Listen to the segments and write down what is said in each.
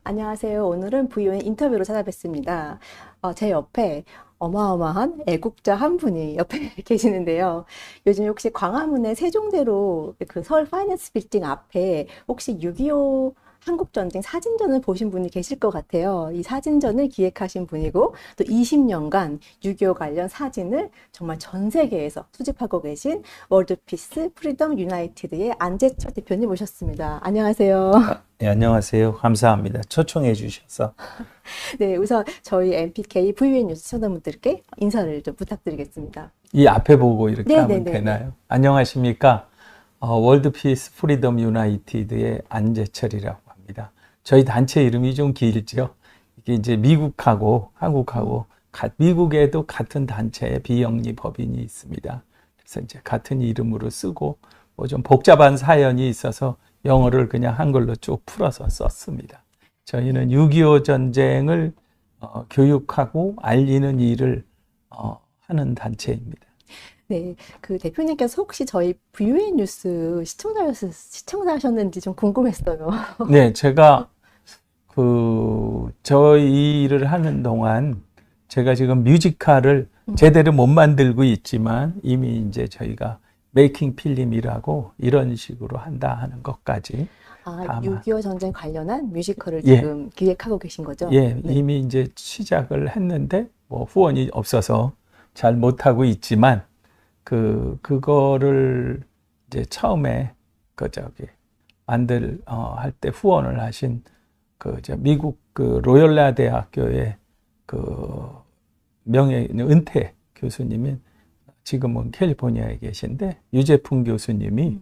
안녕하세요. 오늘은 VON 인터뷰로 찾아뵙습니다. 제 옆에 어마어마한 애국자 한 분이 옆에 계시는데요. 요즘 혹시 광화문의 세종대로 그 서울 파이낸스 빌딩 앞에 혹시 6.25 한국전쟁 사진전을 보신 분이 계실 것 같아요. 이 사진전을 기획하신 분이고 또 20년간 6.25 관련 사진을 정말 전 세계에서 수집하고 계신 월드피스 프리덤 유나이티드의 안재철 대표님 모셨습니다. 안녕하세요. 네, 안녕하세요. 감사합니다. 초청해 주셔서. 네, 우선 저희 MPK VN 뉴스 시청자분들께 인사를 좀 부탁드리겠습니다. 이 앞에 보고 이렇게 하면 네네네. 되나요? 안녕하십니까? 월드피스 프리덤 유나이티드의 안재철이라고 합니다. 저희 단체 이름이 좀 길죠. 이게 이제 미국하고 한국하고 미국에도 같은 단체의 비영리 법인이 있습니다. 그래서 이제 같은 이름으로 쓰고 뭐 좀 복잡한 사연이 있어서 영어를 그냥 한글로 쭉 풀어서 썼습니다. 저희는 6.25 전쟁을 교육하고 알리는 일을 하는 단체입니다. 네, 그 대표님께서 혹시 저희 VN 뉴스 시청자셨는지 좀 궁금했어요. 네, 제가 저희 일을 하는 동안 제가 지금 뮤지컬을 제대로 못 만들고 있지만 이미 이제 저희가 메이킹 필름이라고 이런 식으로 한다 하는 것까지 아, 6.25 전쟁 관련한 뮤지컬을 예, 지금 기획하고 계신 거죠? 예, 네. 이미 이제 시작을 했는데 뭐 후원이 없어서 잘 못하고 있지만 그거를 이제 처음에 할 때 후원을 하신 미국 로열라 대학교의 은퇴 교수님인 지금은 캘리포니아에 계신데 유재풍 교수님이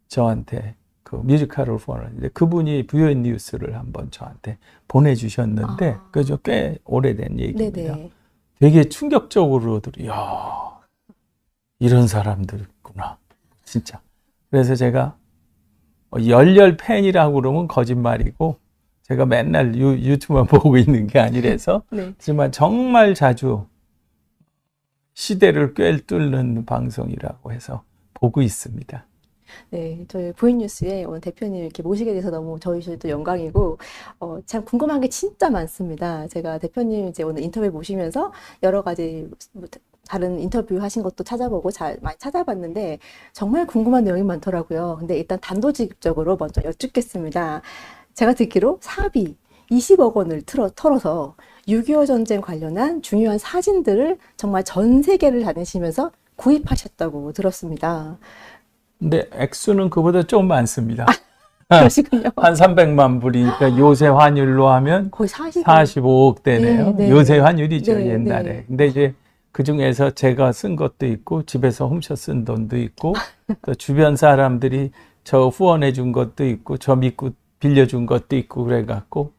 저한테 그 뮤지컬을 후원하는데 그분이 VN 뉴스를 한번 저한테 보내주셨는데 그죠? 꽤 오래된 얘기입니다. 네네. 되게 충격적으로들 야 이런 사람들 있구나 진짜. 그래서 제가 열렬 팬이라고 그러면 거짓말이고 제가 맨날 유튜브만 보고 있는 게 아니라서 네. 하지만 정말 자주 시대를 꿰뚫는 방송이라고 해서 보고 있습니다. 네, 저희 VN 뉴스에 오늘 대표님 이렇게 모시게 돼서 너무 저희도 영광이고, 참 궁금한 게 진짜 많습니다. 제가 대표님 이제 오늘 인터뷰 보시면서 여러 가지 뭐 다른 인터뷰 하신 것도 찾아보고 많이 찾아봤는데 정말 궁금한 내용이 많더라고요. 근데 일단 단도직입적으로 먼저 여쭙겠습니다. 제가 듣기로 사비 20억 원을 털어서 6.25 전쟁 관련한 중요한 사진들을 정말 전 세계를 다니시면서 구입하셨다고 들었습니다. 근데 액수는 그보다 좀 많습니다. 그러시군요. 한 300만 불이니까 요새 환율로 하면 거의 45억 대네요. 네, 요새 네. 환율이죠, 네, 옛날에. 네. 근데 이제 그 중에서 제가 쓴 것도 있고, 집에서 훔쳐 쓴 돈도 있고, 또 주변 사람들이 저 후원해 준 것도 있고, 저 믿고 빌려준 것도 있고, 그래갖고,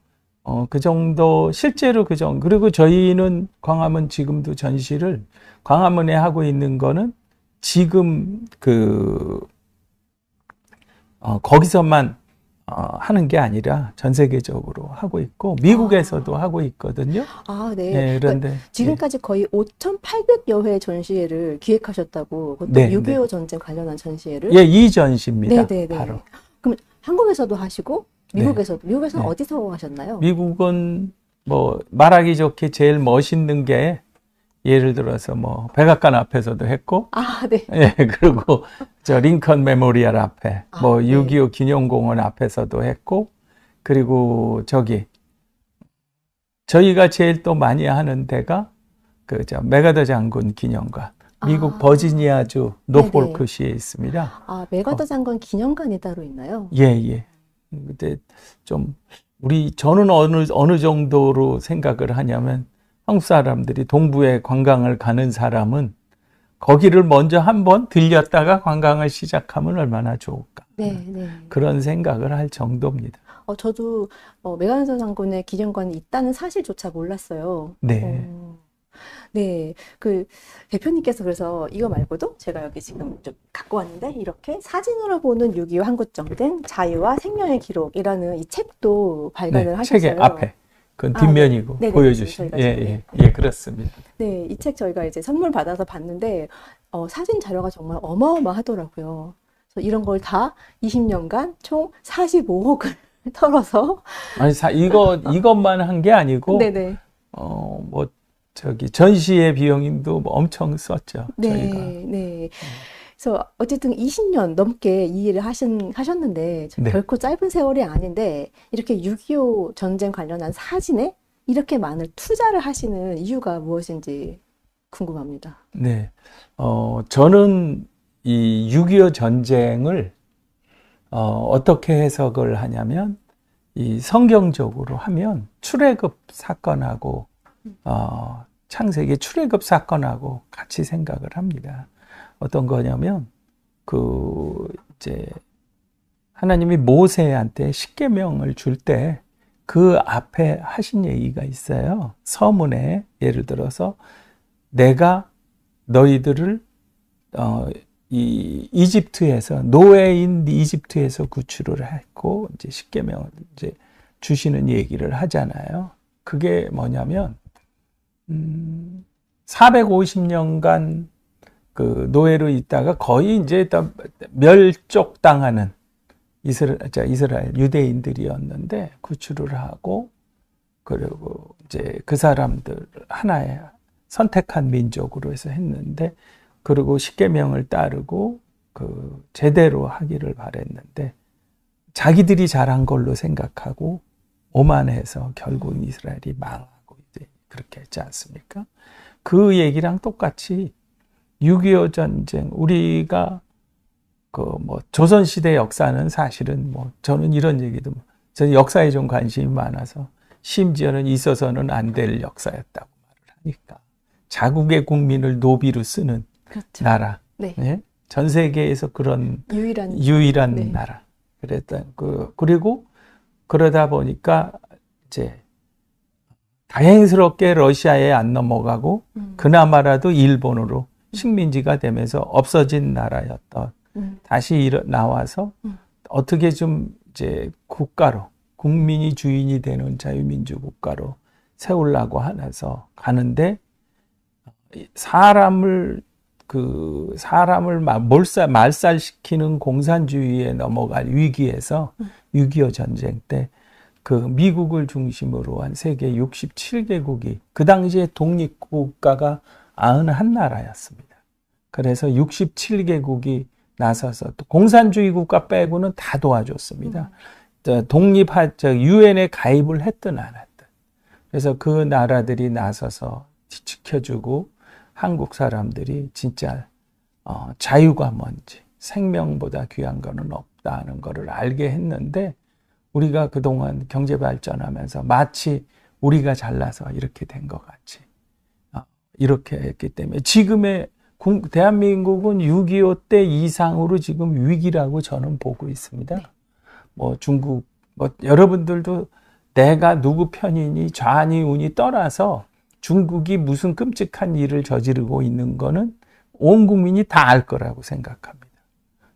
그 정도, 실제로 그 정도. 그리고 저희는 광화문 지금도 전시를 광화문에 하고 있는 거는 지금 거기서만 하는 게 아니라 전 세계적으로 하고 있고 미국에서도 하고 있거든요. 아, 네. 예, 그러니까 그런데 지금까지 거의 5,800여 회 전시회를 기획하셨다고, 그것도 네, 6.25 네. 전쟁 관련한 전시회를? 예, 이 전시입니다. 네네네. 바로. 그럼 한국에서도 하시고, 네, 미국에서는 네. 어디서 하셨나요? 미국은 뭐 말하기 좋게 제일 멋있는 게 예를 들어서 뭐 백악관 앞에서도 했고 아, 네. 예, 그리고 저 링컨 메모리얼 앞에 뭐 네. 6.25 기념공원 앞에서도 했고 그리고 저희가 제일 또 많이 하는 데가 메가더 장군 기념관 미국 버지니아주 노폴크시에 있습니다. 아, 메가더 장군 기념관이 따로 있나요? 예, 예. 근데 좀 저는 어느 정도로 생각을 하냐면 한국 사람들이 동부에 관광을 가는 사람은 거기를 먼저 한번 들렸다가 관광을 시작하면 얼마나 좋을까. 네, 네. 그런 생각을 할 정도입니다. 저도 메가더 장군의 기념관이 있다는 사실조차 몰랐어요. 네. 네, 그 대표님께서 그래서 이거 말고도 제가 여기 지금 좀 갖고 왔는데 이렇게 사진으로 보는 6.25 한국전쟁 자유와 생명의 기록이라는 이 책도 발간을 하셨어요. 책의 앞에. 그건 뒷면이고 네. 보여주신. 예, 그렇습니다. 네, 이 책 저희가 이제 선물 받아서 봤는데 사진 자료가 정말 어마어마하더라고요. 그래서 이런 걸 다 20년간 총 45억을 털어서. 아니, 이것만 한 게 아니고, 네네. 뭐, 전시회 비용도 뭐 엄청 썼죠, 저희가. 네. 그래서 어쨌든 20년 넘게 이 일을 하셨는데 네. 결코 짧은 세월이 아닌데 이렇게 6.25 전쟁 관련한 사진에 이렇게 많은 투자를 하시는 이유가 무엇인지 궁금합니다. 네. 저는 이 6.25 전쟁을, 어떻게 해석을 하냐면, 이 성경적으로 하면 출애굽 사건하고, 창세기 출애굽 사건하고 같이 생각을 합니다. 어떤 거냐면, 이제, 하나님이 모세한테 십계명을 줄 때 그 앞에 하신 얘기가 있어요. 서문에, 예를 들어서, 내가 너희들을, 이 이집트에서, 노예인 이집트에서 구출을 했고, 이제 십계명을 이제 주시는 얘기를 하잖아요. 그게 뭐냐면, 450년간 그 노예로 있다가 거의 이제 멸족당하는 이스라엘 유대인들이었는데 구출을 하고, 그리고 이제 그 사람들 하나의 선택한 민족으로 해서 했는데, 그리고 십계명을 따르고 그 제대로 하기를 바랬는데 자기들이 잘한 걸로 생각하고 오만해서 결국 이스라엘이 망하고 이제 그렇게 했지 않습니까? 그 얘기랑 똑같이 6.25 전쟁, 우리가 조선시대 역사는 사실은 저는 이런 얘기도, 저는 역사에 좀 관심이 많아서 심지어는 있어서는 안 될 역사였다고 말을 하니까. 자국의 국민을 노비로 쓰는 그렇죠. 나라. 네. 네? 전 세계에서 그런 유일한 네. 나라. 그리고 그러다 보니까 이제 다행스럽게 러시아에 안 넘어가고 그나마라도 일본으로 식민지가 되면서 없어진 나라였던, 다시 나와서 어떻게 좀 이제 국가로, 국민이 주인이 되는 자유민주 국가로 세우려고 하면서 가는데, 사람을 말살시키는 공산주의에 넘어갈 위기에서 6.25 전쟁 때 그 미국을 중심으로 한 세계 67개국이, 그 당시에 독립국가가 91나라였습니다. 그래서 67개국이 나서서 또 공산주의 국가 빼고는 다 도와줬습니다. 유엔에 가입을 했든 안 했든. 그래서 그 나라들이 나서서 지켜주고, 한국 사람들이 진짜 자유가 뭔지, 생명보다 귀한 거는 없다는 거를 알게 했는데, 우리가 그동안 경제 발전하면서 마치 우리가 잘나서 이렇게 된 것 같이 이렇게 했기 때문에 지금의 대한민국은 6.25 때 이상으로 지금 위기라고 저는 보고 있습니다. 네. 중국, 여러분들도 내가 누구 편이니 좌니 우니 떠나서 중국이 무슨 끔찍한 일을 저지르고 있는 거는 온 국민이 다 알 거라고 생각합니다.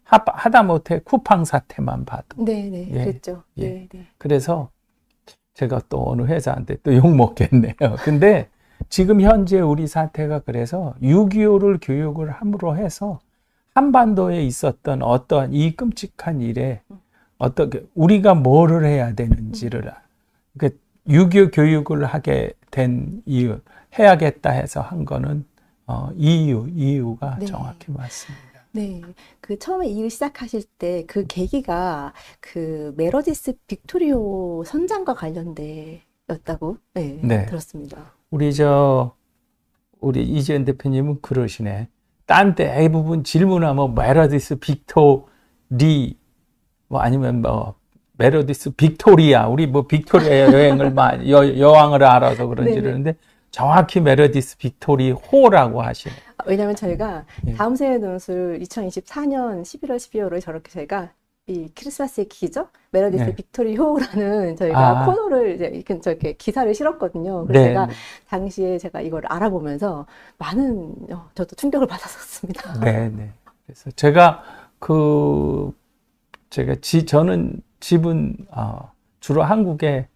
하다못해 쿠팡 사태만 봐도. 네, 예, 그랬죠. 예. 네. 그래서 제가 또 어느 회사한테 또 욕 먹겠네요. 근데 지금 현재 우리 사태가 그래서 6.25를 교육을 함으로 해서 한반도에 있었던 어떤 이 끔찍한 일에 어떻게 우리가 뭐를 해야 되는지를, 그러니까 6.25 교육을 하게 된 이유, 해야겠다 해서 한 거는 이유가 네. 정확히 맞습니다. 네, 그 처음에 이 일 시작하실 때 그 계기가 그 메로디스 빅토리오 선장과 관련되었다고 네. 들었습니다. 우리 이재현 대표님은 그러시네. 딴 대부분 질문하면 메로디스 빅토리, 아니면 메로디스 빅토리아, 우리 빅토리아 여행을 여왕을 알아서 그런지 그러는데 정확히 메로디스 빅토리 호라고 하시네. 왜냐면 저희가 다음 생의 논술 2024년 11월, 12월에 저렇게 저희가 이 크리스마스의 기적 메로디스 빅토리 호라는 저희가 코너를 이제 저렇게 기사를 실었거든요. 그래서 제가 당시에 제가 이걸 알아보면서 많은 저도 충격을 받았었습니다. 네. 그래서 저는 집은 주로 한국의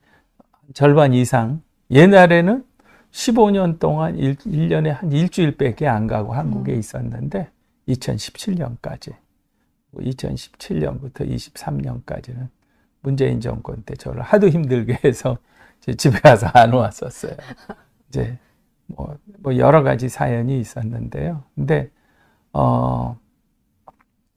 절반 이상, 옛날에는 15년 동안 1년에 한 일주일밖에 안 가고 한국에 있었는데 2017년부터 23년까지는 문재인 정권 때 저를 하도 힘들게 해서 이제 집에 가서 안 왔었어요. 이제 뭐 여러 가지 사연이 있었는데요. 근데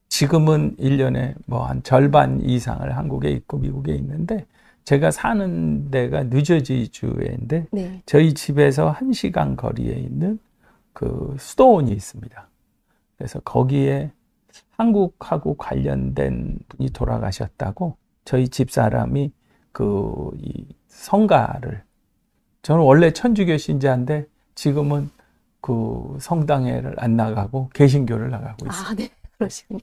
지금은 1년에 뭐 한 절반 이상을 한국에 있고 미국에 있는데 제가 사는 데가 뉴저지 주인데 네. 저희 집에서 1시간 거리에 있는 그 수도원이 있습니다. 그래서 거기에 한국하고 관련된 분이 돌아가셨다고 저희 집사람이 이 성가를, 저는 원래 천주교 신자인데 지금은 그 성당에를 안 나가고 개신교를 나가고 있어요. 아, 네. 그러시군요.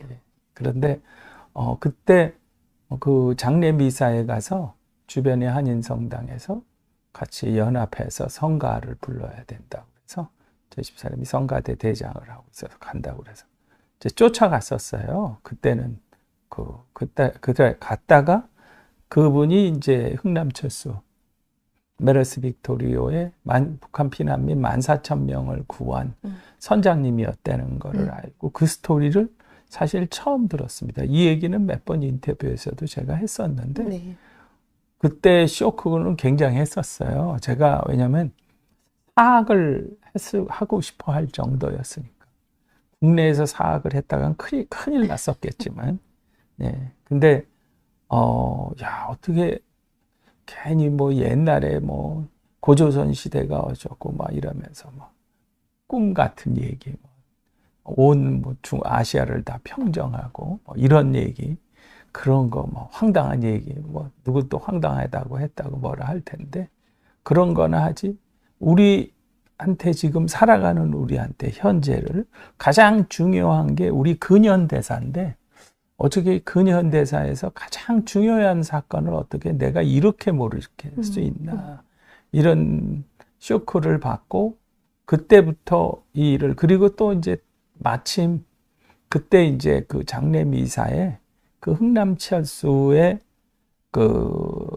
그런데 그때 그 장례 미사에 가서 주변의 한인 성당에서 같이 연합해서 성가를 불러야 된다고 해서 저희 집사람이 성가대 대장을 하고 있어서 간다고 그래서 이제 쫓아갔었어요. 그때는 그때 갔다가 그분이 이제 흥남철수 메르스 빅토리오의 북한 피난민 14,000명을 구한 선장님이었다는 거를 알고 그 스토리를 사실 처음 들었습니다. 이 얘기는 몇 번 인터뷰에서도 제가 했었는데 네. 그때 쇼크는 굉장히 했었어요. 제가 왜냐하면 사학을 하고 싶어 할 정도였으니까. 국내에서 사학을 했다간 큰일 났었겠지만, 네. 근데 야, 어떻게 괜히 뭐 옛날에 뭐 고조선 시대가 어쩌고 막 이러면서 막 꿈 같은 얘기, 온 뭐 중아시아를 다 평정하고 뭐 이런 얘기, 그런 거 뭐 황당한 얘기, 뭐 누구 또 황당하다고 했다고 뭐라 할 텐데 그런 거나 하지. 우리한테 지금 살아가는 우리한테 현재를 가장 중요한 게 우리 근현대사인데 어떻게 근현대사에서 가장 중요한 사건을 어떻게 내가 이렇게 모를 수 있나, 이런 쇼크를 받고 그때부터 이 일을, 그리고 또 이제 마침 그때 이제 그 장례 미사에 그 흥남철수의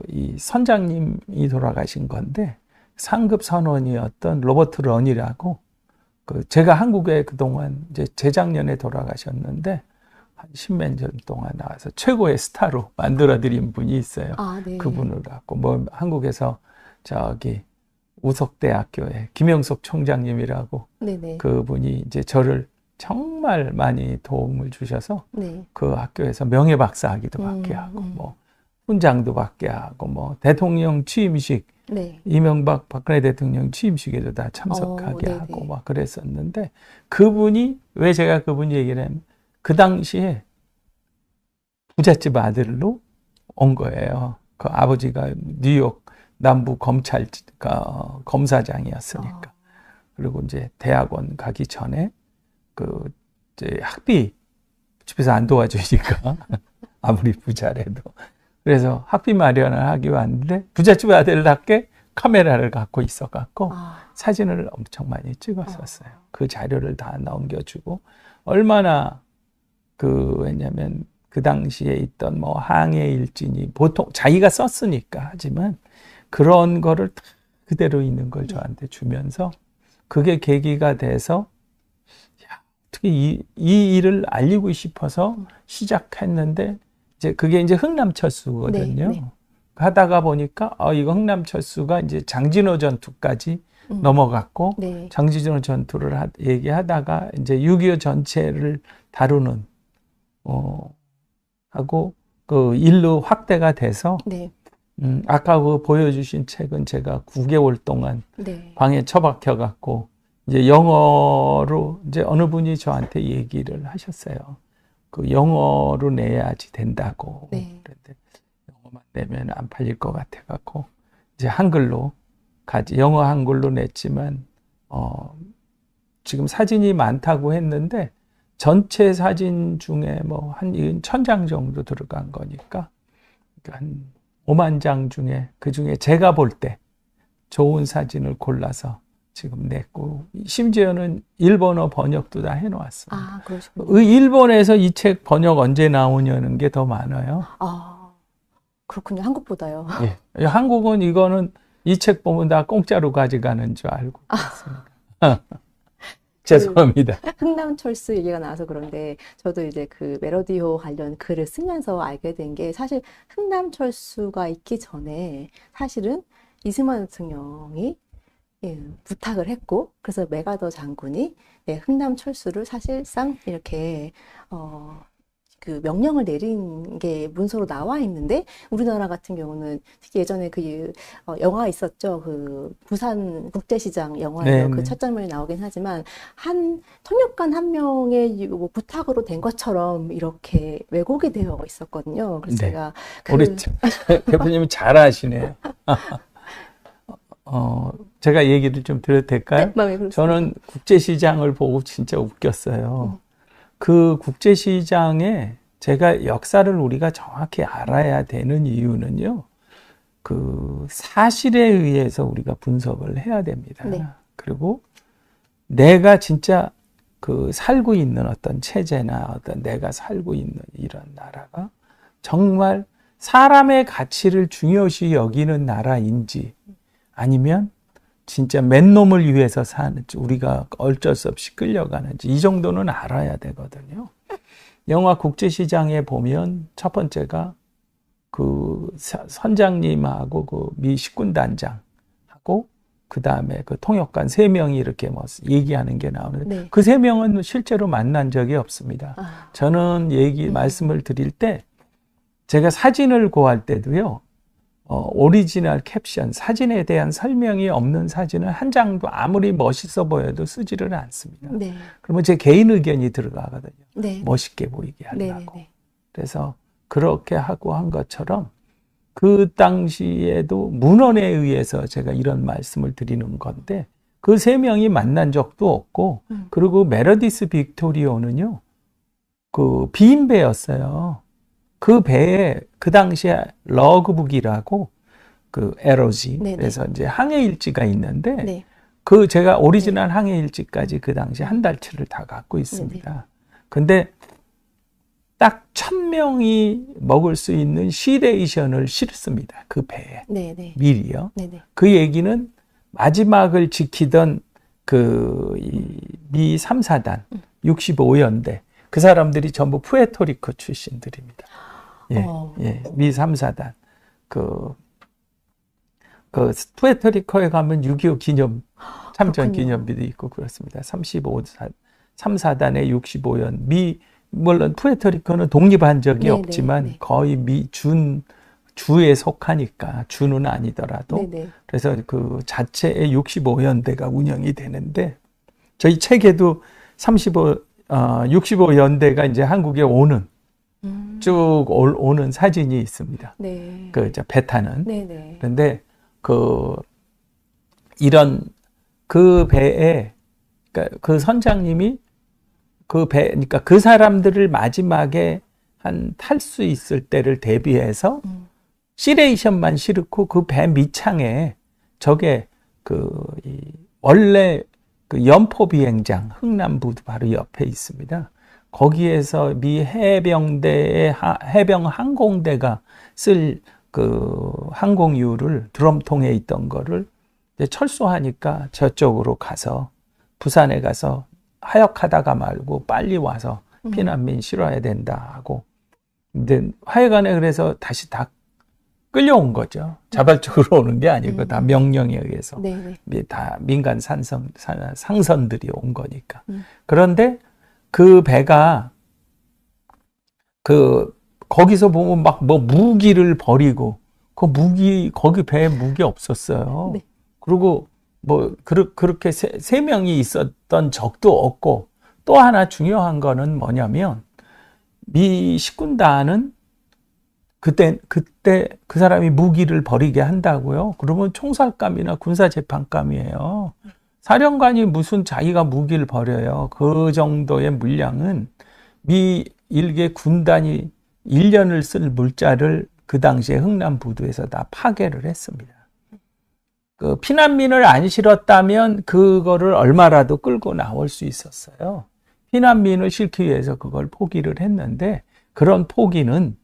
이 선장님이 돌아가신 건데 상급 선원이었던 로버트 런이라고, 제가 한국에 그동안 이제 재작년에 돌아가셨는데 한 10몇 년 동안 나와서 최고의 스타로 만들어드린 분이 있어요. 아, 네. 그분을 갖고 뭐 한국에서 저기 우석대학교의 김영석 총장님이라고, 네네. 그분이 이제 저를 정말 많이 도움을 주셔서 네. 그 학교에서 명예박사학위도 받게 하고 뭐 훈장도 받게 하고 뭐 대통령 취임식, 네. 이명박 박근혜 대통령 취임식에도 다 참석하게 네네. 하고 막 그랬었는데, 그분이, 왜 제가 그분 얘기를 하면 그 당시에 부잣집 아들로 온 거예요. 그 아버지가 뉴욕 남부 검찰 검사장이었으니까. 그리고 이제 대학원 가기 전에 이제 학비 집에서 안 도와주니까 아무리 부자래도, 그래서 학비 마련을 하기 왔는데 부잣집 아들답게 카메라를 갖고 있어갖고 사진을 엄청 많이 찍었었어요. 그 자료를 다 넘겨주고, 얼마나 왜냐면 그 당시에 있던 뭐 항해 일진이 보통 자기가 썼으니까 하지만 그런 거를 다 그대로 있는 걸 저한테 주면서, 그게 계기가 돼서 어떻게 이 일을 알리고 싶어서 시작했는데, 이제 그게 이제 흥남철수거든요. 네, 네. 하다가 보니까 이거 흥남철수가 이제 장진호 전투까지 넘어갔고, 네. 장진호 전투를 얘기하다가 이제 6.25 전체를 다루는 하고 그 일로 확대가 돼서, 네. 아까 그 보여주신 책은 제가 9개월 동안 네. 방에 처박혀 갖고 이제 영어로, 이제 어느 분이 저한테 얘기를 하셨어요. 그 영어로 내야지 된다고. 네. 그런데 영어만 내면 안 팔릴 것 같아 갖고 이제 한글로 영어 한글로 냈지만 지금 사진이 많다고 했는데 전체 사진 중에 뭐 한 1,000장 정도 들어간 거니까 한 5만 장 중에, 그 중에 제가 볼 때 좋은 사진을 골라서 지금 냈고, 심지어는 일본어 번역도 다 해놓았습니다. 아, 그러시군요. 일본에서 이 책 번역 언제 나오냐는 게 더 많아요. 아, 그렇군요. 한국보다요. 예. 한국은 이거는 이 책 보면 다 공짜로 가져가는 줄 알고 있습니다. 죄송합니다. 흥남철수 얘기가 나와서 그런데 저도 이제 그 멜로디호 관련 글을 쓰면서 알게 된 게 사실 흥남철수가 있기 전에 사실은 이승만 대통령이 부탁을 했고 그래서 메가더 장군이 흥남철수를 사실상 이렇게 그 명령을 내린 게 문서로 나와 있는데 우리나라 같은 경우는 특히 예전에 그 영화 있었죠. 그 부산 국제시장 영화에서 그 첫 장면이 나오긴 하지만 한 통역관 한 명의 뭐 부탁으로 된 것처럼 이렇게 왜곡이 되어 있었거든요. 그래서 제가 우리 대표님은 잘 아시네요. 제가 얘기를 좀 드려도 될까요? 네, 저는 국제시장을 보고 진짜 웃겼어요. 그 국제시장에 제가 역사를 우리가 정확히 알아야 되는 이유는요. 그 사실에 의해서 우리가 분석을 해야 됩니다. 네. 그리고 내가 진짜 그 살고 있는 어떤 체제나 어떤 내가 살고 있는 이런 나라가 정말 사람의 가치를 중요시 여기는 나라인지 아니면 진짜 맨놈을 위해서 사는지 우리가 어쩔 수 없이 끌려가는지 이 정도는 알아야 되거든요. 영화 국제시장에 보면 첫 번째가 그 선장님하고 그 미 식군단장하고 그 다음에 그 통역관 3명이 이렇게 뭐 얘기하는 게 나오는데 그 3명은 실제로 만난 적이 없습니다. 저는 말씀을 드릴 때 제가 사진을 구할 때도요. 오리지널 캡션, 사진에 대한 설명이 없는 사진은 한 장도 아무리 멋있어 보여도 쓰지를 않습니다. 네. 그러면 제 개인 의견이 들어가거든요. 네. 멋있게 보이게 하려고. 네. 그래서 그렇게 하고 한 것처럼 그 당시에도 문헌에 의해서 제가 이런 말씀을 드리는 건데 그 3명이 만난 적도 없고 그리고 메르디스 빅토리오는요. 그 비인배였어요. 그 배에 그 당시에 러그북이라고 그 에러지 그래서 이제 항해 일지가 있는데 그 제가 오리지널 항해 일지까지 그 당시 한 달치를 다 갖고 있습니다. 근데 딱 1000명이 먹을 수 있는 시레이션을 실습니다. 그 배에 미리요. 그 얘기는 마지막을 지키던 그 미 3사단 65연대 그 사람들이 전부 푸에토리코 출신들입니다. 미 3사단. 그 푸에토리코에 가면 6.25 기념, 참전 기념비도 있고 그렇습니다. 3사단의 65연. 물론 푸에토리코는 독립한 적이 없지만 거의 주에 속하니까, 주는 아니더라도. 그래서 그 자체의 65연대가 운영이 되는데, 저희 책에도 65연대가 이제 한국에 오는, 쭉 오는 사진이 있습니다. 배 타는. 그런데 그 배에, 그러니까 그 선장님이 그러니까 그 사람들을 마지막에 탈 수 있을 때를 대비해서 시레이션만 실고 그 배 밑창에 저게 원래 그 연포 비행장 흥남부도 바로 옆에 있습니다. 거기에서 미 해병대의 해병 항공대가 쓸 그 항공유를 드럼통에 있던 거를 이제 철수하니까 저쪽으로 가서 부산에 가서 하역하다가 말고 빨리 와서 피난민 실어야 된다 하고 근데 하여간에 그래서 다시 다 끌려온 거죠. 자발적으로 오는 게 아니고 다 명령에 의해서 다 민간 상선들이 온 거니까. 그런데 그 배가 거기서 보면 막 뭐 무기를 버리고 거기 배에 무기 없었어요. 그리고 뭐 그렇게 세 명이 있었던 적도 없고 또 하나 중요한 거는 뭐냐면 미 식군단은 그때 그 사람이 무기를 버리게 한다고요. 그러면 총살감이나 군사재판감이에요. 사령관이 무슨 자기가 무기를 버려요. 그 정도의 물량은 미 일개 군단이 1년을 쓸 물자를 그 당시에 흥남부두에서 다 파괴를 했습니다. 그 피난민을 안 실었다면 그거를 얼마라도 끌고 나올 수 있었어요. 피난민을 실기 위해서 그걸 포기를 했는데 그런 포기는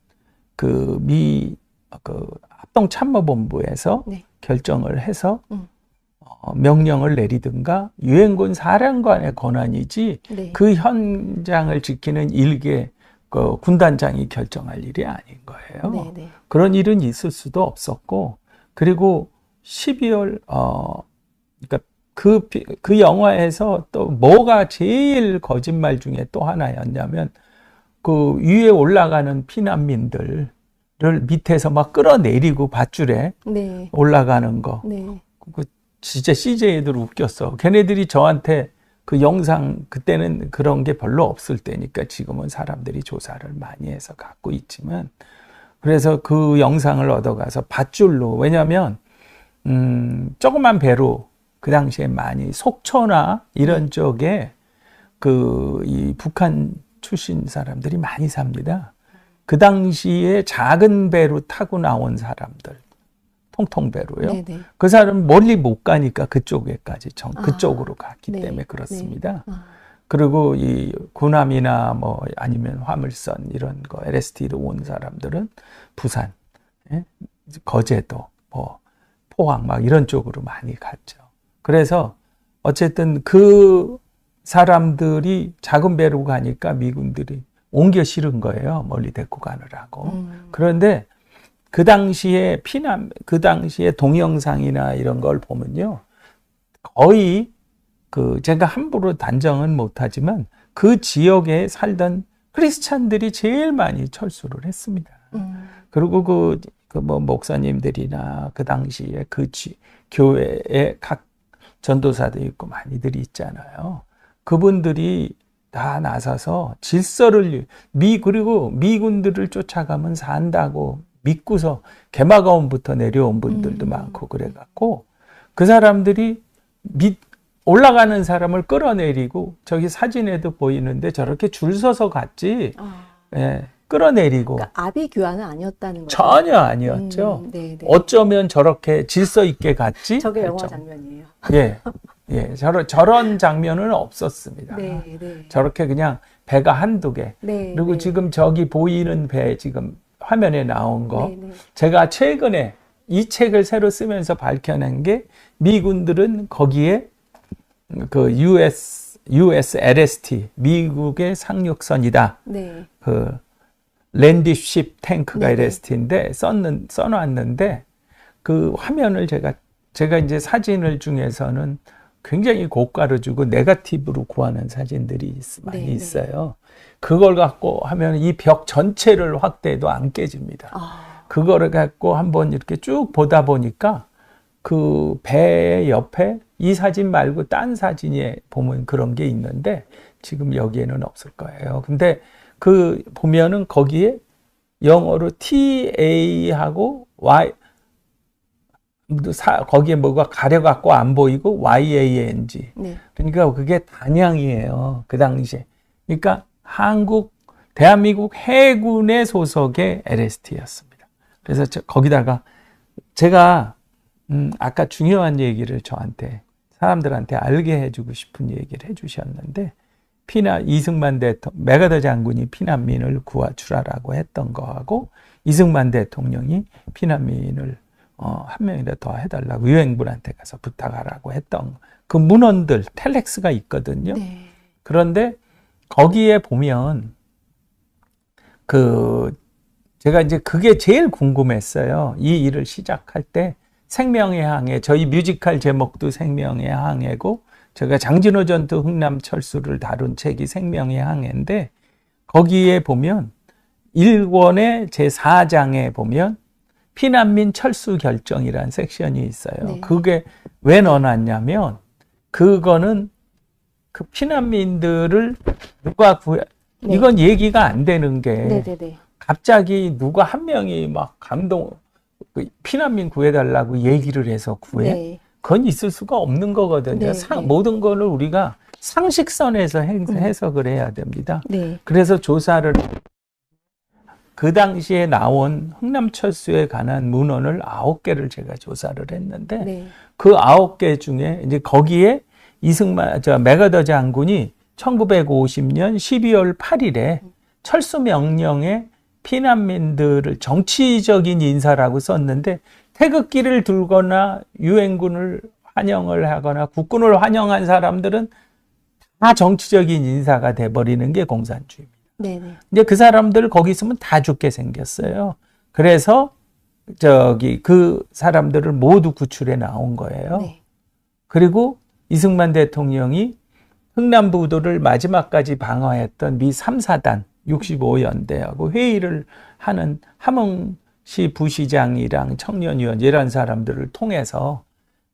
미 합동참모본부에서 결정을 해서 명령을 내리든가 유엔군 사령관의 권한이지 네. 그 현장을 지키는 일개 그 군단장이 결정할 일이 아닌 거예요. 네, 네. 그런 일은 있을 수도 없었고, 그리고 12월 그러니까 그 영화에서 또 뭐가 제일 거짓말 중에 또 하나였냐면 그 위에 올라가는 피난민들을 밑에서 막 끌어내리고 밧줄에 네. 올라가는 거. 네. 그 진짜 CJ들 웃겼어. 걔네들이 저한테 그 영상, 그때는 그런 게 별로 없을 때니까 지금은 사람들이 조사를 많이 해서 갖고 있지만, 그래서 그 영상을 얻어가서 밧줄로, 왜냐면 조그만 배로 그 당시에 많이 속초나 이런 쪽에 이 북한 출신 사람들이 많이 삽니다. 그 당시에 작은 배로 타고 나온 사람들, 통통배로요. 네네. 그 사람 멀리 못 가니까 그쪽에까지 그쪽으로 갔기 네. 때문에 그렇습니다. 네. 그리고 이 구남이나 뭐 아니면 화물선 이런 거 LST로 온 사람들은 부산, 예? 거제도, 뭐 포항 막 이런 쪽으로 많이 갔죠. 그래서 어쨌든 그 사람들이 작은 배로 가니까 미군들이 옮겨 실은 거예요. 멀리 데리고 가느라고. 그런데 그 당시에 그 당시에 동영상이나 이런 걸 보면요. 거의 제가 함부로 단정은 못하지만 그 지역에 살던 크리스찬들이 제일 많이 철수를 했습니다. 그리고 뭐 목사님들이나 그 당시에 교회에 각 전도사도 있고 많이들이 있잖아요. 그분들이 다 나서서 질서를 그리고 미군들을 쫓아가면 산다고 믿고서 개마가온부터 내려온 분들도 많고 그래갖고 그 사람들이 올라가는 사람을 끌어내리고 저기 사진에도 보이는데 저렇게 줄 서서 갔지. 예, 끌어내리고. 그러니까 아비 규환은 아니었다는 거죠. 전혀 아니었죠. 네, 네. 어쩌면 저렇게 질서 있게 갔지. 저게 영화 장면이에요. 예, 예, 저런 장면은 없었습니다. 네, 네. 저렇게 그냥 배가 한두 개. 네, 그리고 네. 지금 저기 보이는 배 지금 화면에 나온 거. 네, 네. 제가 최근에 이 책을 새로 쓰면서 밝혀낸 게 미군들은 거기에 그 USLST 미국의 상륙선이다. 네. 그 랜디쉽 탱크가 네네. LST인데 써놨는데 그 화면을 제가 이제 사진을 중에서는 굉장히 고가를 주고 네거티브로 구하는 사진들이 많이 네네. 있어요. 그걸 갖고 하면 이 벽 전체를 확대해도 안 깨집니다. 그거를 갖고 한번 이렇게 쭉 보다 보니까 그 배의 옆에 이 사진 말고 딴 사진에 보면 그런 게 있는데 지금 여기에는 없을 거예요. 근데 보면은 거기에 영어로 TA하고 Y 거기에 뭐가 가려갖고 안 보이고 YANG. 네. 그러니까 그게 단양이에요. 그 당시에. 그러니까 대한민국 해군의 소속의 LST였습니다. 그래서 거기다가 제가 아까 중요한 얘기를 사람들한테 알게 해주고 싶은 얘기를 해주셨는데, 이승만 메가더 장군이 피난민을 구해주라라고 했던 거하고, 이승만 대통령이 피난민을 한 명이라도 더 해달라고 유엔군한테 가서 부탁하라고 했던 그 문헌들, 텔렉스가 있거든요. 네. 그런데 거기에 보면 제가 이제 그게 제일 궁금했어요. 이 일을 시작할 때 생명의 항해, 저희 뮤지컬 제목도 생명의 항해고, 제가 장진호 전투 흥남 철수를 다룬 책이 생명의 항해인데, 거기에 보면 1권의 제4장에 보면 피난민 철수 결정이라는 섹션이 있어요. 네. 그게 왜 넣어놨냐면, 그거는 그 피난민들을 누가 네. 이건 얘기가 안 되는 게, 네네네. 갑자기 누가 한 명이 막 피난민 구해달라고 얘기를 해서 구해? 네. 그건 있을 수가 없는 거거든요. 네. 모든 거를 우리가 상식선에서 해석을 해야 됩니다. 네. 그래서 조사를 그 당시에 나온 흥남철수에 관한 문헌을 9개를 제가 조사를 했는데, 네. 그 9개 중에 이제 거기에 메가더 장군이 1950년 12월 8일에 철수 명령에 피난민들을 정치적인 인사라고 썼는데, 태극기를 들거나 유엔군을 환영을 하거나 국군을 환영한 사람들은 다 정치적인 인사가 돼버리는 게 공산주의입니다. 네네. 근데 그 사람들 거기 있으면 다 죽게 생겼어요. 그래서 그 사람들을 모두 구출해 나온 거예요. 네. 그리고 이승만 대통령이 흥남부도를 마지막까지 방어했던 미 3사단 65연대하고 회의를 하는 함흥시 부시장이랑 청년위원 이런 사람들을 통해서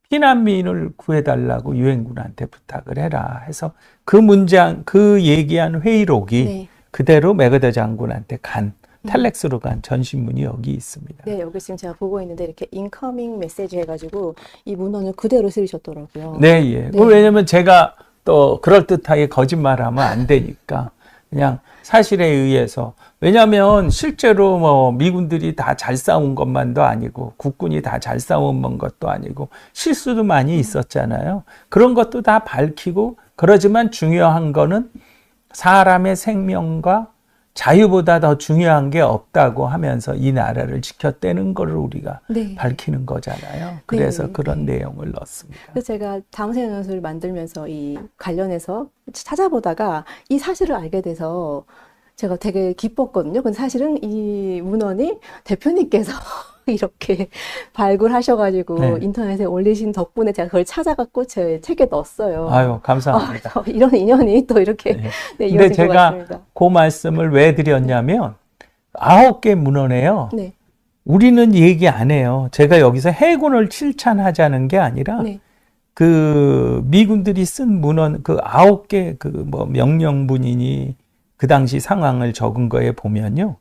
피난민을 구해달라고 유엔군한테 부탁을 해라 해서 그 얘기한 회의록이 네. 그대로 맥어더 장군한테 간 텔렉스로 간 전신문이 여기 있습니다. 네, 여기 지금 제가 보고 있는데 이렇게 인커밍 메시지 해가지고 이 문헌을 그대로 쓰셨더라고요. 네, 예. 네. 왜냐면 제가 또 그럴듯하게 거짓말하면 안 되니까 그냥 사실에 의해서 왜냐하면 실제로 뭐 미군들이 다 잘 싸운 것만도 아니고 국군이 다 잘 싸운 것도 아니고 실수도 많이 있었잖아요. 그런 것도 다 밝히고 그러지만 중요한 거는 사람의 생명과 자유보다 더 중요한 게 없다고 하면서 이 나라를 지켰다는 걸 우리가 네. 밝히는 거잖아요. 그래서 네, 그런 네. 내용을 넣었습니다. 그래서 제가 다음세 연수를 만들면서 이 관련해서 찾아보다가 이 사실을 알게 돼서 제가 되게 기뻤거든요. 근데 사실은 이 문헌이 대표님께서 이렇게 발굴하셔가지고 네. 인터넷에 올리신 덕분에 제가 그걸 찾아갖고 제 책에 넣었어요. 아유, 감사합니다. 이런 인연이 또 이렇게 네. 네, 근데 이어진 것 제가 같습니다. 그 말씀을 왜 드렸냐면 9개 문헌에요. 네, 우리는 얘기 안 해요. 제가 여기서 해군을 칭찬하자는 게 아니라 네, 그 미군들이 쓴 문헌 그 9개 그 뭐 명령문이니 그 당시 상황을 적은 거에 보면요.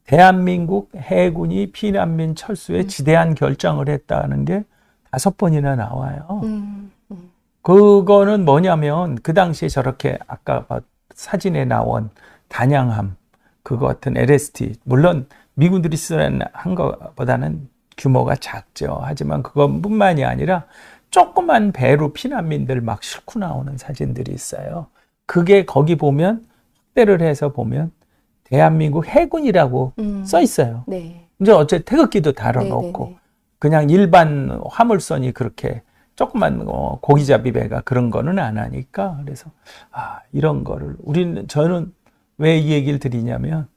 대한민국 해군이 피난민 철수에 지대한 결정을 했다는 게 5번이나 나와요. 음. 그거는 뭐냐면 그 당시에 저렇게 아까 사진에 나온 단양함 그거 같은 LST 물론 미군들이 한 것보다는 규모가 작죠. 하지만 그것뿐만이 아니라 조그만 배로 피난민들 막 싣고 나오는 사진들이 있어요. 그게 거기 보면 확대를 해서 보면 대한민국 해군이라고 써 있어요. 네. 이제 어째 태극기도 달아놓고 네. 그냥 일반 화물선이 그렇게 조그만 고기잡이 배가 그런 거는 안 하니까 그래서 이런 거를 저는 왜 이 얘기를 드리냐면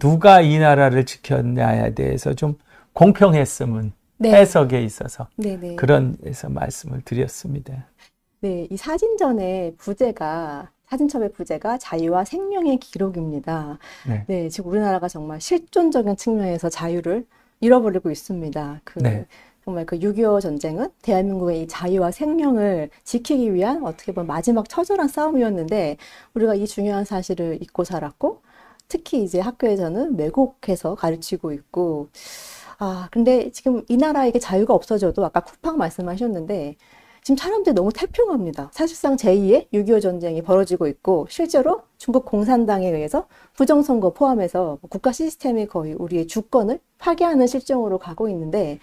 누가 이 나라를 지켰냐에 대해서 좀 공평했으면 네. 해석에 있어서 네. 그런 데서 말씀을 드렸습니다. 네, 이 사진전의 사진첩의 부제가 자유와 생명의 기록입니다. 네. 네, 지금 우리나라가 정말 실존적인 측면에서 자유를 잃어버리고 있습니다. 네. 정말 그 6.25 전쟁은 대한민국의 이 자유와 생명을 지키기 위한 어떻게 보면 마지막 처절한 싸움이었는데 우리가 이 중요한 사실을 잊고 살았고 특히 이제 학교에서는 왜곡해서 가르치고 있고 근데 지금 이 나라에게 자유가 없어져도 아까 쿠팡 말씀하셨는데 지금 사람들이 너무 태평합니다. 사실상 제2의 6.25 전쟁이 벌어지고 있고 실제로 중국 공산당에 의해서 부정선거 포함해서 국가 시스템이 거의 우리의 주권을 파괴하는 실정으로 가고 있는데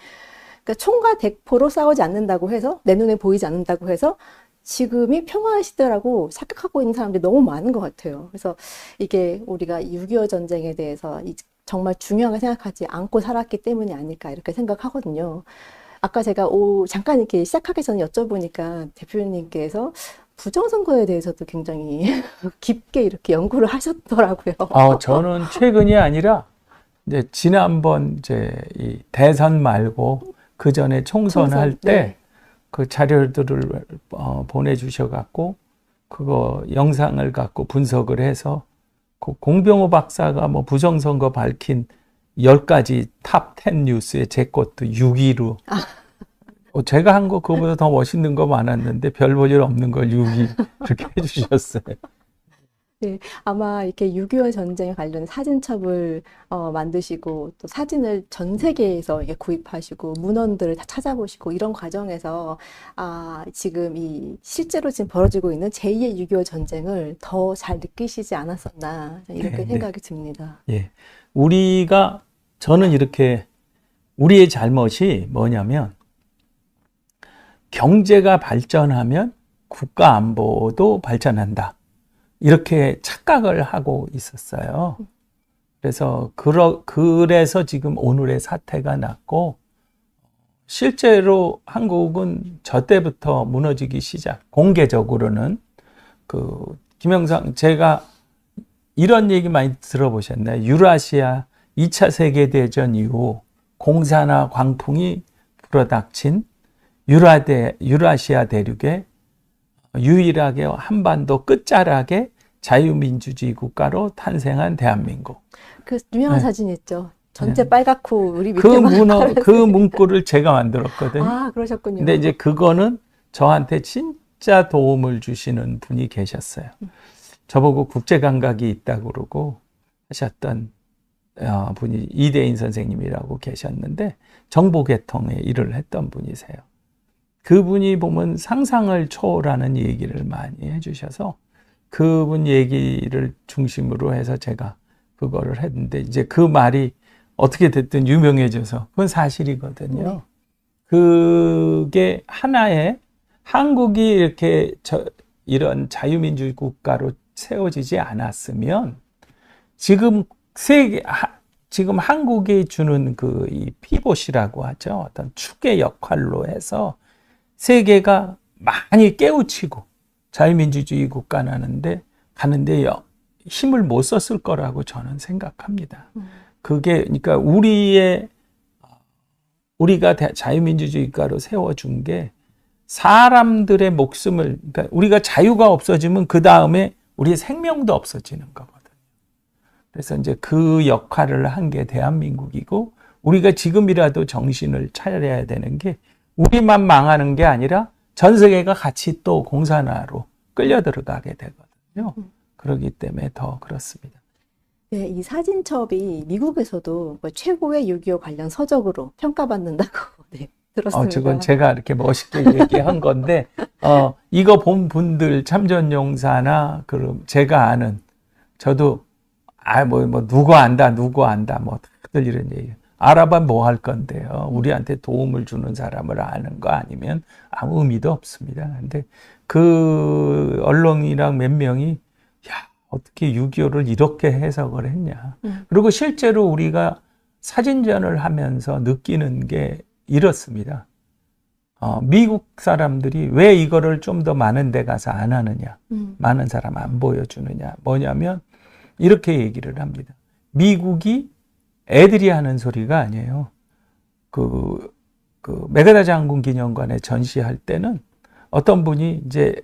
그러니까 총과 대포로 싸우지 않는다고 해서 내 눈에 보이지 않는다고 해서 지금이 평화의 시대라고 착각하고 있는 사람들이 너무 많은 것 같아요. 그래서 이게 우리가 6.25 전쟁에 대해서 정말 중요하게 생각하지 않고 살았기 때문이 아닐까 이렇게 생각하거든요. 아까 제가 잠깐 이렇게 시작하기 전에 여쭤보니까 대표님께서 부정선거에 대해서도 굉장히 깊게 이렇게 연구를 하셨더라고요. 저는 최근이 아니라 이제 지난번 이 대선 말고 그 전에 총선할 때 그 자료들을 보내주셔갖고 그거 영상을 갖고 분석을 해서 그 공병호 박사가 뭐 부정선거 밝힌 10가지 탑 10 뉴스에 제 것도 6위로 제가 한 거 그거보다 더 멋있는 거 많았는데 별 볼 일 없는 걸 6위 이렇게 해주셨어요. 네, 아마 이렇게 6.25 전쟁에 관련 사진첩을 만드시고 또 사진을 전 세계에서 이렇게 구입하시고 문헌들을 다 찾아보시고 이런 과정에서 지금 실제로 지금 벌어지고 있는 제2의 6.25 전쟁을 더 잘 느끼시지 않았었나 이렇게 생각이 듭니다. 예, 저는 이렇게 우리의 잘못이 뭐냐면 경제가 발전하면 국가 안보도 발전한다. 이렇게 착각을 하고 있었어요. 그래서 지금 오늘의 사태가 났고 실제로 한국은 저 때부터 무너지기 시작. 공개적으로는 김영삼 제가 이런 얘기 많이 들어보셨나요? 유라시아 2차 세계대전 이후 공사나 광풍이 불어닥친 유라시아 대륙에 유일하게 한반도 끝자락에 자유민주주의 국가로 탄생한 대한민국. 그 유명한 네. 사진 있죠. 전체 네. 빨갛고 우리 밑에만 그 문구를 제가 만들었거든요. 아, 그러셨군요. 근데 이제 그거는 저한테 진짜 도움을 주시는 분이 계셨어요. 저보고 국제 감각이 있다고 그러고 하셨던 분이 이대인 선생님이라고 계셨는데 정보계통에 일을 했던 분이세요. 그분이 보면 상상을 초월하는 얘기를 많이 해주셔서 그분 얘기를 중심으로 해서 제가 그거를 했는데 이제 그 말이 어떻게 됐든 유명해져서 그건 사실이거든요. 네. 그게 하나의 한국이 이렇게 이런 자유민주주의 국가로 세워지지 않았으면 지금 지금 한국이 주는 이 피봇이라고 하죠. 어떤 축의 역할로 해서 세계가 많이 깨우치고 자유민주주의 국가 가는데 힘을 못 썼을 거라고 저는 생각합니다. 그게 그러니까 우리가 자유민주주의 국가로 세워준 게 사람들의 목숨을 그러니까 우리가 자유가 없어지면 그 다음에 우리의 생명도 없어지는 거거든요. 그래서 이제 그 역할을 한 게 대한민국이고 우리가 지금이라도 정신을 차려야 되는 게 우리만 망하는 게 아니라 전 세계가 같이 또 공산화로 끌려 들어가게 되거든요. 그렇기 때문에 더 그렇습니다. 네, 이 사진첩이 미국에서도 뭐 최고의 6.25 관련 서적으로 평가받는다고 네, 들었습니다. 저건 제가 이렇게 멋있게 얘기한 건데, 이거 본 분들 참전용사나, 그럼 제가 아는, 저도, 누구 안다, 뭐, 다들 이런 얘기. 알아봐 뭐 할 건데요. 우리한테 도움을 주는 사람을 아는 거 아니면 아무 의미도 없습니다. 근데 그 언론이랑 몇 명이, 어떻게 6.25를 이렇게 해석을 했냐. 그리고 실제로 우리가 사진전을 하면서 느끼는 게 이렇습니다. 미국 사람들이 왜 이거를 좀 더 많은 데 가서 안 하느냐. 많은 사람 안 보여주느냐. 뭐냐면 이렇게 얘기를 합니다. 미국이 애들이 하는 소리가 아니에요. 메가다 장군 기념관에 전시할 때는 어떤 분이 이제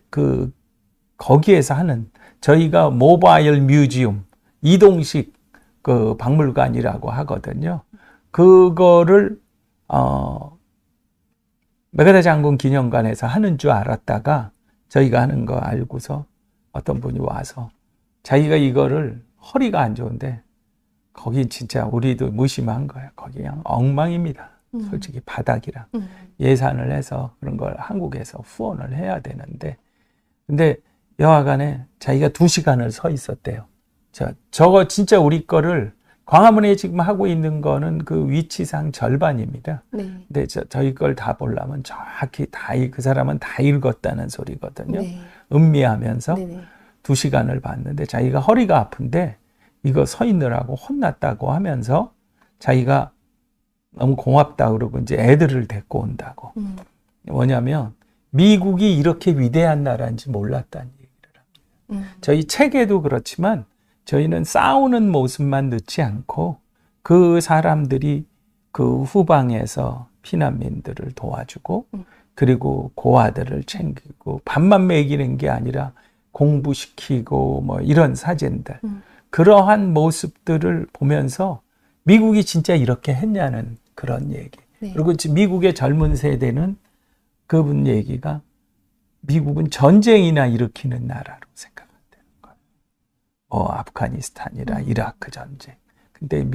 거기에서 하는 저희가 모바일 뮤지엄, 이동식 박물관이라고 하거든요. 그거를, 메가다 장군 기념관에서 하는 줄 알았다가 저희가 하는 거 알고서 어떤 분이 와서 자기가 이거를 허리가 안 좋은데 거기 진짜 우리도 무심한 거예요. 거기 그냥 엉망입니다. 솔직히 바닥이랑 예산을 해서 그런 걸 한국에서 후원을 해야 되는데 근데 여하간에 자기가 2시간을 서 있었대요. 저거 진짜 우리 거를 광화문에 지금 하고 있는 거는 그 위치상 절반입니다. 네. 근데 저희 걸 다 보려면 정확히 그 사람은 다 읽었다는 소리거든요. 네. 음미하면서 네네. 2시간을 봤는데 자기가 허리가 아픈데 이거 서 있느라고 혼났다고 하면서 자기가 너무 고맙다 그러고 이제 애들을 데리고 온다고. 뭐냐면 미국이 이렇게 위대한 나라인지 몰랐다는 얘기를 합니다. 저희 책에도 그렇지만 저희는 싸우는 모습만 넣지 않고 그 사람들이 그 후방에서 피난민들을 도와주고 그리고 고아들을 챙기고 밥만 먹이는 게 아니라 공부시키고 뭐 이런 사진들 그러한 모습들을 보면서 미국이 진짜 이렇게 했냐는 그런 얘기. 네. 그리고 미국의 젊은 세대는 그분 얘기가 미국은 전쟁이나 일으키는 나라로 생각한다는 거예요. 아프가니스탄이나 이라크 전쟁. 근데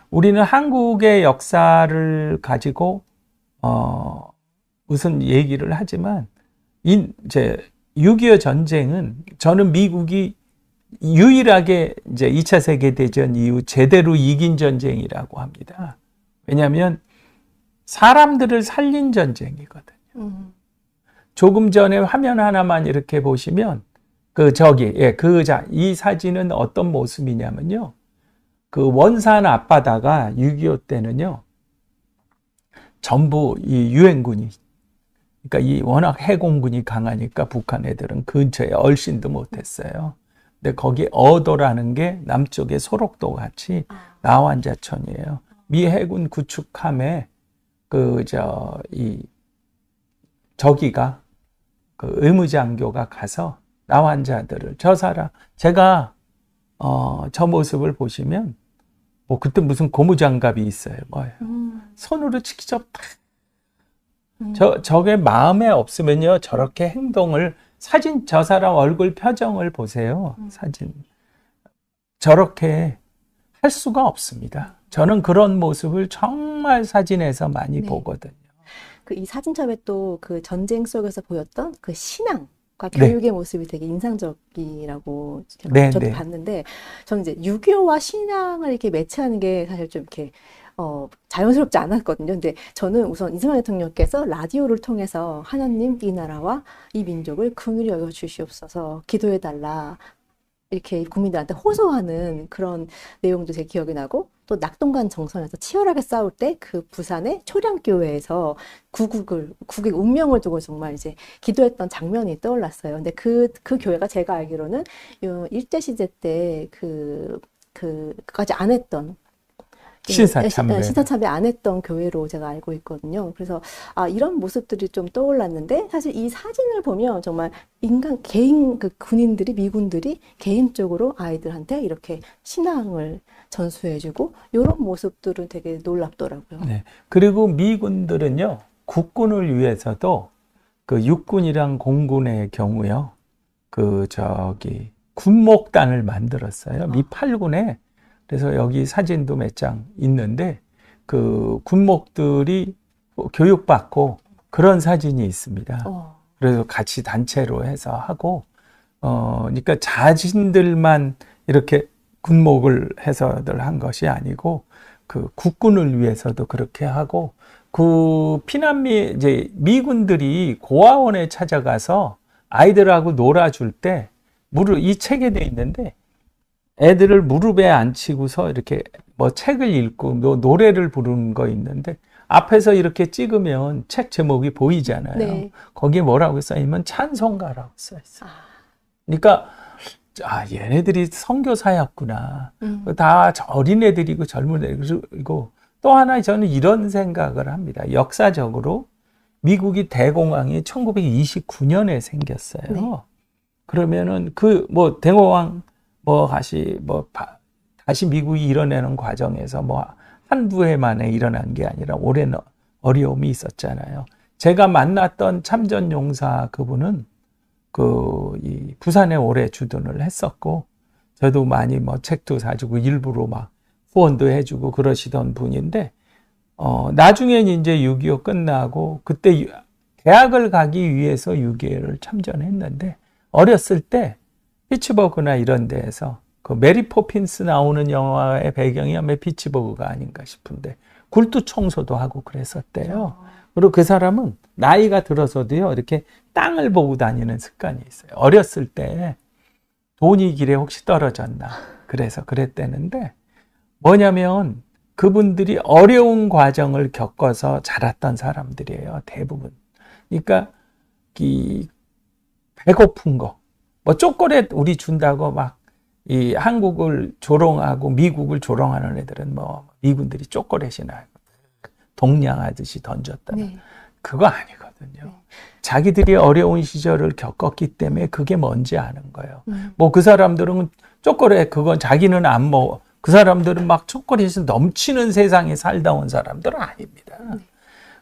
우리는 한국의 역사를 가지고 무슨 얘기를 하지만 이제 6.25 전쟁은 저는 미국이 유일하게 이제 2차 세계대전 이후 제대로 이긴 전쟁이라고 합니다. 왜냐하면 사람들을 살린 전쟁이거든요. 조금 전에 화면 하나만 이렇게 보시면 이 사진은 어떤 모습이냐면요. 그 원산 앞바다가 6.25 때는요. 전부 이 유엔군이, 그러니까 이 워낙 해공군이 강하니까 북한 애들은 근처에 얼씬도 못했어요. 근데 거기 어도라는 게 남쪽의 소록도 같이 나완자촌이에요. 미 해군 구축함에 저기가 그 의무장교가 가서 나완자들을 제가 저 모습을 보시면 뭐 그때 무슨 고무장갑이 있어요. 뭐예요? 손으로 직접 저게 마음에 없으면요 저렇게 행동을 저 사람 얼굴 표정을 보세요. 사진 저렇게 할 수가 없습니다. 저는 그런 모습을 정말 사진에서 많이 네. 보거든요. 이 사진첩에 또 그 전쟁 속에서 보였던 그 신앙과 네. 교육의 모습이 되게 인상적이라고 네, 저도 네. 봤는데, 저는 이제 유교와 신앙을 이렇게 매치하는 게 사실 좀 이렇게 자연스럽지 않았거든요. 근데 저는 우선 이승만 대통령께서 라디오를 통해서 하나님 이 나라와 이 민족을 긍휼히 여겨 주시옵소서 기도해 달라 이렇게 국민들한테 호소하는 그런 내용도 제 기억이 나고, 또 낙동강 정선에서 치열하게 싸울 때 그 부산의 초량교회에서 국익 운명을 두고 정말 이제 기도했던 장면이 떠올랐어요. 근데 그 교회가 제가 알기로는 일제시대 때 그까지 안 했던 신사참배 안 했던 교회로 제가 알고 있거든요. 그래서 이런 모습들이 좀 떠올랐는데, 사실 이 사진을 보면 정말 개인 군인들이, 미군들이 개인적으로 아이들한테 이렇게 신앙을 전수해주고 이런 모습들은 되게 놀랍더라고요. 네. 그리고 미군들은요 국군을 위해서도 그 육군이랑 공군의 경우요 군목단을 만들었어요. 미 8군에. 그래서 여기 사진도 몇 장 있는데 그 군목들이 교육받고 그런 사진이 있습니다. 그래서 같이 단체로 해서 하고 그러니까 자신들만 이렇게 군목을 해서들 한 것이 아니고 그 국군을 위해서도 그렇게 하고, 그 미군들이 고아원에 찾아가서 아이들하고 놀아줄 때 이 책에 돼 있는데 애들을 무릎에 앉히고서 이렇게 뭐 책을 읽고 노래를 부르는 거 있는데 앞에서 이렇게 찍으면 책 제목이 보이잖아요. 네. 거기에 뭐라고 써있으면 찬송가라고 써있어요. 그러니까 얘네들이 선교사였구나. 다 어린애들이고 젊은 애들이고, 또 하나 저는 이런 생각을 합니다. 역사적으로 미국이 대공황이 1929년에 생겼어요. 네. 그러면은 대공황 다시 미국이 일어나는 과정에서 한두 해 만에 일어난 게 아니라 오랜 어려움이 있었잖아요. 제가 만났던 참전용사 그분은 이 부산에 오래 주둔을 했었고, 저도 많이 책도 사주고 일부러 후원도 해주고 그러시던 분인데, 나중엔 이제 6.25 끝나고 그때 대학을 가기 위해서 6.25를 참전했는데, 어렸을 때 피츠버그나 이런 데에서 그 메리 포핀스 나오는 영화의 배경이 아마 피츠버그가 아닌가 싶은데 굴뚝 청소도 하고 그랬었대요. 그리고 그 사람은 나이가 들어서도요 이렇게 땅을 보고 다니는 습관이 있어요. 어렸을 때 돈이 길에 혹시 떨어졌나 그래서 그랬대는데, 뭐냐면 그분들이 어려운 과정을 겪어서 자랐던 사람들이에요, 대부분. 그러니까 이 배고픈 거, 초콜릿 우리 준다고 이 한국을 조롱하고 미국을 조롱하는 애들은 미군들이 초콜릿이나 동냥하듯이 던졌다. 네. 그거 아니거든요. 자기들이 어려운 시절을 겪었기 때문에 그게 뭔지 아는 거예요. 그 사람들은 초콜릿 그건 자기는 안 먹어. 그 사람들은 초콜릿이 넘치는 세상에 살다 온 사람들은 아닙니다.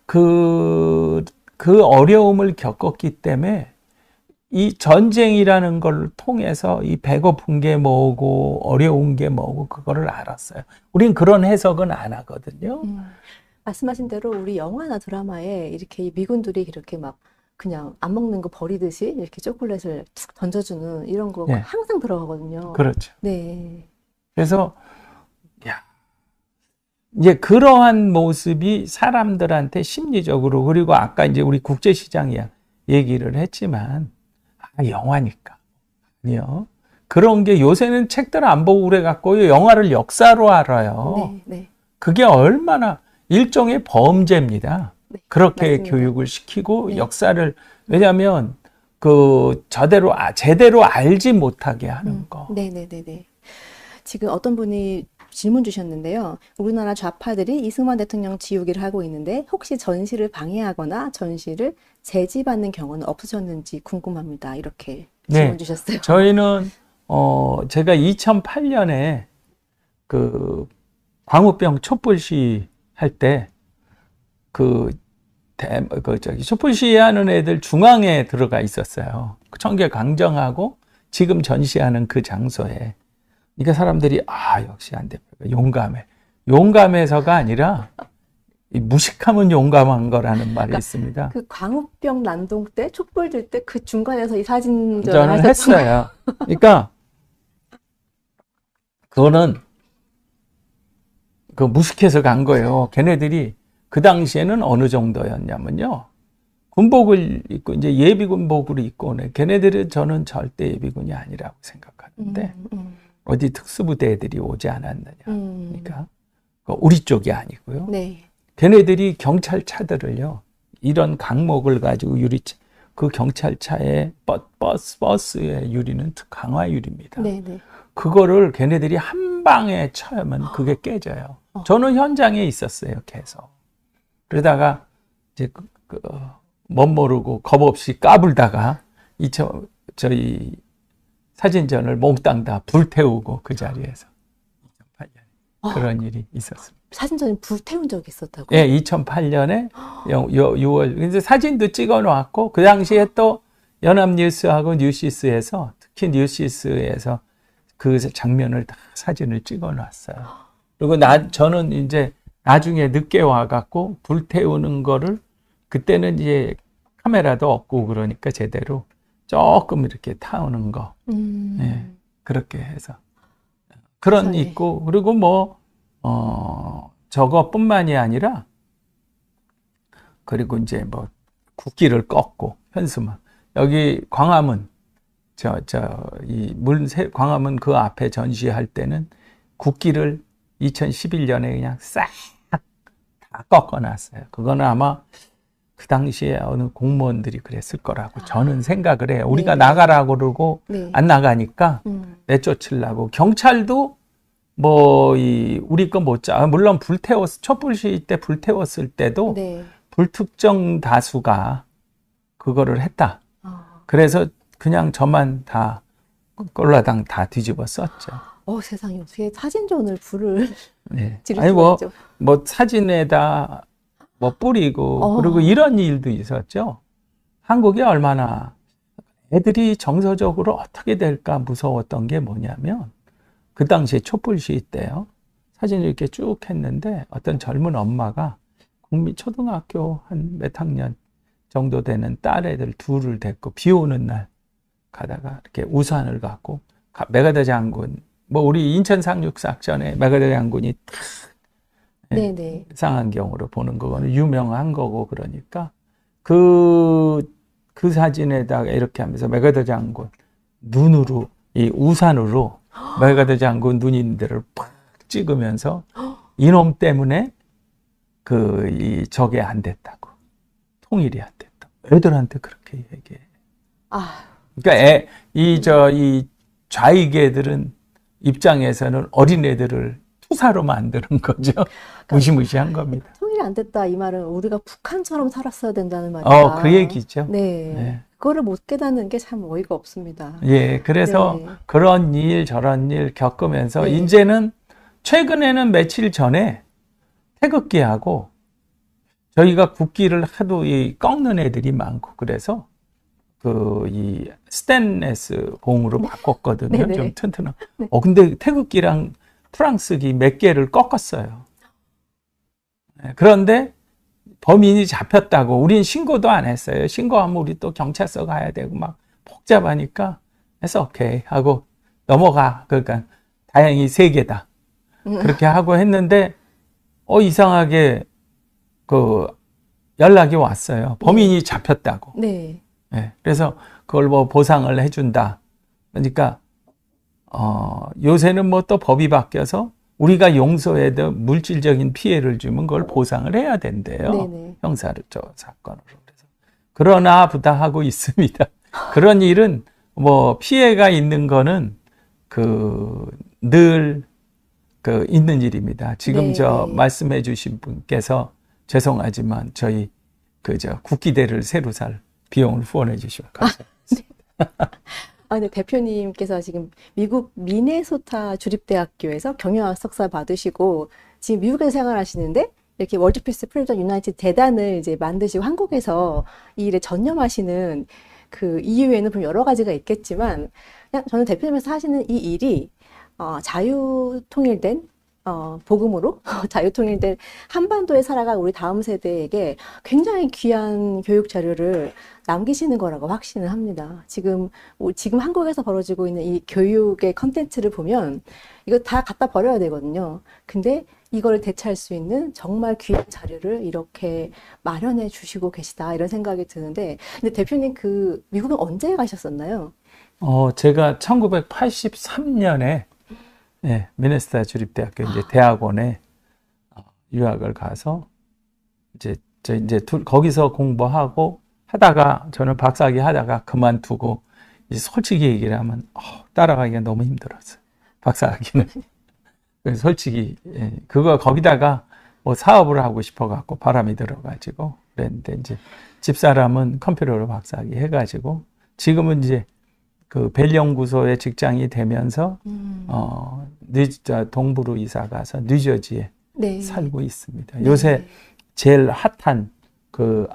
그 어려움을 겪었기 때문에 이 전쟁이라는 걸 통해서 이 배고픈 게 뭐고 어려운 게 뭐고 그거를 알았어요. 우린 그런 해석은 안 하거든요. 말씀하신 대로 우리 영화나 드라마에 이렇게 미군들이 이렇게 그냥 안 먹는 거 버리듯이 이렇게 초콜릿을 툭 던져주는 이런 거 네. 항상 들어가거든요. 그렇죠. 네. 그래서 이제 그러한 모습이 사람들한테 심리적으로, 그리고 아까 이제 우리 국제시장 얘기를 했지만 영화니까 아니요. 그런 게 요새는 책들 안 보고 그래 갖고 영화를 역사로 알아요. 네. 그게 얼마나 일종의 범죄입니다. 네, 그렇게 맞습니다. 교육을 시키고 네. 역사를 왜냐하면 그 제대로 알지 못하게 하는 거. 네네네네. 지금 어떤 분이 질문 주셨는데요. 우리나라 좌파들이 이승만 대통령 지우기를 하고 있는데 혹시 전시를 방해하거나 전시를 제지받는 경우는 없으셨는지 궁금합니다. 이렇게 질문 네. 주셨어요. 저희는 제가 2008년에 그 광우병 촛불 시위 할 때 촛불 시위하는 애들 중앙에 들어가 있었어요. 청계 강정하고 지금 전시하는 그 장소에. 그러니까 사람들이 역시 안 대표가 용감해. 용감해서가 아니라 이 무식하면 용감한 거라는 말이 있습니다. 그 광우병 난동 때 촛불 들 때 그 중간에서 이 사진전을 저는 하셨죠. 했어요. 그러니까 그거는 그 무식해서 간 거예요. 걔네들이 그 당시에는 어느 정도였냐면요. 군복을 입고 이제 예비군복을 입고 오네. 걔네들은 저는 절대 예비군이 아니라고 생각하는데 어디 특수부대 애들이 오지 않았느냐. 그러니까 우리 쪽이 아니고요. 네. 걔네들이 경찰차들을요. 이런 강목을 가지고 그 경찰차에 버스의 유리는 강화 유리입니다. 네네. 그거를 걔네들이 한 방에 쳐야만 그게 깨져요. 저는 현장에 있었어요, 계속. 그러다가 이제 멋모르고 겁 없이 까불다가 저희 사진전을 몽땅 다 불태우고 그 자리에서 2008년에 그런 일이 있었습니다. 사진전에 불태운 적이 있었다고요? 예, 2008년에 6월. 근데 사진도 찍어 놓았고 그 당시에 또 연합뉴스하고 뉴시스에서 특히 뉴시스에서 그 장면을 다 사진을 찍어 놨어요. 그리고 저는 이제 나중에 늦게 와갖고 불태우는 거를 그때는 이제 카메라도 없고 그러니까 제대로 조금 이렇게 타오는 거. 예, 그렇게 해서. 그런 세상에. 있고, 그리고 저거뿐만이 아니라, 그리고 이제 국기를 꺾고, 현수막. 여기 광화문, 광화문 그 앞에 전시할 때는 국기를 2011년에 그냥 싹 다 꺾어놨어요. 그거는 아마 그 당시에 어느 공무원들이 그랬을 거라고 저는 생각을 해요. 우리가 네. 나가라고 그러고 네. 안 나가니까 내쫓으려고. 경찰도 우리 거 못 물론 촛불 시위 때 불태웠을 때도 네. 불특정 다수가 그거를 했다. 그래서 그냥 저만 다 꼴라당 다 뒤집어 썼죠. 세상에 어떻게 사진전을 불을 네. 지를 아니 수가 있죠. 사진에다 뿌리고 그리고 이런 일도 있었죠. 한국이 얼마나 애들이 정서적으로 어떻게 될까 무서웠던 게 뭐냐면 그 당시에 촛불 시위 때요. 사진을 이렇게 쭉 했는데 어떤 젊은 엄마가 초등학교 한 몇 학년 정도 되는 딸 애들 둘을 데리고 비 오는 날 가다가 이렇게 우산을 갖고 메가더 장군 우리 인천 상륙작전에 메가더 장군이 탁 네네. 상한경으로 보는 거는 유명한 거고 그러니까 그 사진에다가 이렇게 하면서 메가더 장군 눈으로 이 우산으로 메가더 장군 눈 있는 데를 팍 찍으면서 이놈 때문에 저게 안 됐다고 통일이 안 됐다. 애들한테 그렇게 얘기해. 그러니까 이 좌익애들은 입장에서는 어린애들을 투사로 만드는 거죠. 무시무시한 겁니다. 통일이 안 됐다 이 말은 우리가 북한처럼 살았어야 된다는 말이다. 그 얘기죠. 네. 네. 그거를 못 깨닫는 게 참 어이가 없습니다. 예, 그래서 네. 그런 일 저런 일 겪으면서 네. 이제는 최근에는 며칠 전에 태극기하고 저희가 국기를 하도 꺾는 애들이 많고 그래서 이 스테인레스 봉으로 바꿨거든요. 네네. 좀 튼튼한. 네. 근데 태극기랑 프랑스기 몇 개를 꺾었어요. 그런데 범인이 잡혔다고 우린 신고도 안 했어요. 신고하면 우리 또 경찰서 가야 되고 막 복잡하니까 해서 오케이 하고 넘어가. 그러니까 다행히 3개다. 그렇게 하고 했는데 이상하게 연락이 왔어요. 범인이 잡혔다고. 네. 네, 그래서 그걸 보상을 해준다. 그러니까 요새는 또 법이 바뀌어서 우리가 용서해도 물질적인 피해를 주면 그걸 보상을 해야 된대요. 네네. 형사를 사건으로. 그래서 그러나 보다 하고 있습니다. 그런 일은 뭐 피해가 있는 거는 늘 있는 일입니다. 지금 네. 말씀해 주신 분께서 죄송하지만 저희 국기대를 새로 살 비용을 후원해 주시면 감사합니다. 근데 대표님께서 지금 미국 미네소타 주립대학교에서 경영학 석사 받으시고 지금 미국에서 생활하시는데 이렇게 월드피스 프리덤 유나이티드 대단을 이제 만드시고 한국에서 이 일에 전념하시는 그 이유에는 분명 여러 가지가 있겠지만 그냥 저는 대표님께서 하시는 이 일이 자유통일된 복음으로 자유통일된 한반도에 살아갈 우리 다음 세대에게 굉장히 귀한 교육 자료를 남기시는 거라고 확신을 합니다. 지금 한국에서 벌어지고 있는 이 교육의 컨텐츠를 보면 이거 다 갖다 버려야 되거든요. 근데 이걸 대체할 수 있는 정말 귀한 자료를 이렇게 마련해 주시고 계시다 이런 생각이 드는데 근데 대표님 미국은 언제 가셨었나요? 제가 1983년에 미네소타 주립대학교 이제 대학원에 유학을 가서 거기서 공부하고 하다가 저는 박사학위 하다가 그만두고 이제 솔직히 얘기를 하면 따라가기가 너무 힘들었어요. 박사학위는. 그래서 솔직히 거기다가 뭐 사업을 하고 싶어 갖고 바람이 들어가지고 그랬는데 이제 집사람은 컴퓨터로 박사학위 해가지고 지금은 이제 벨 연구소에 직장이 되면서 동부로 이사 가서 뉴저지에 네. 살고 있습니다. 네. 요새 제일 핫한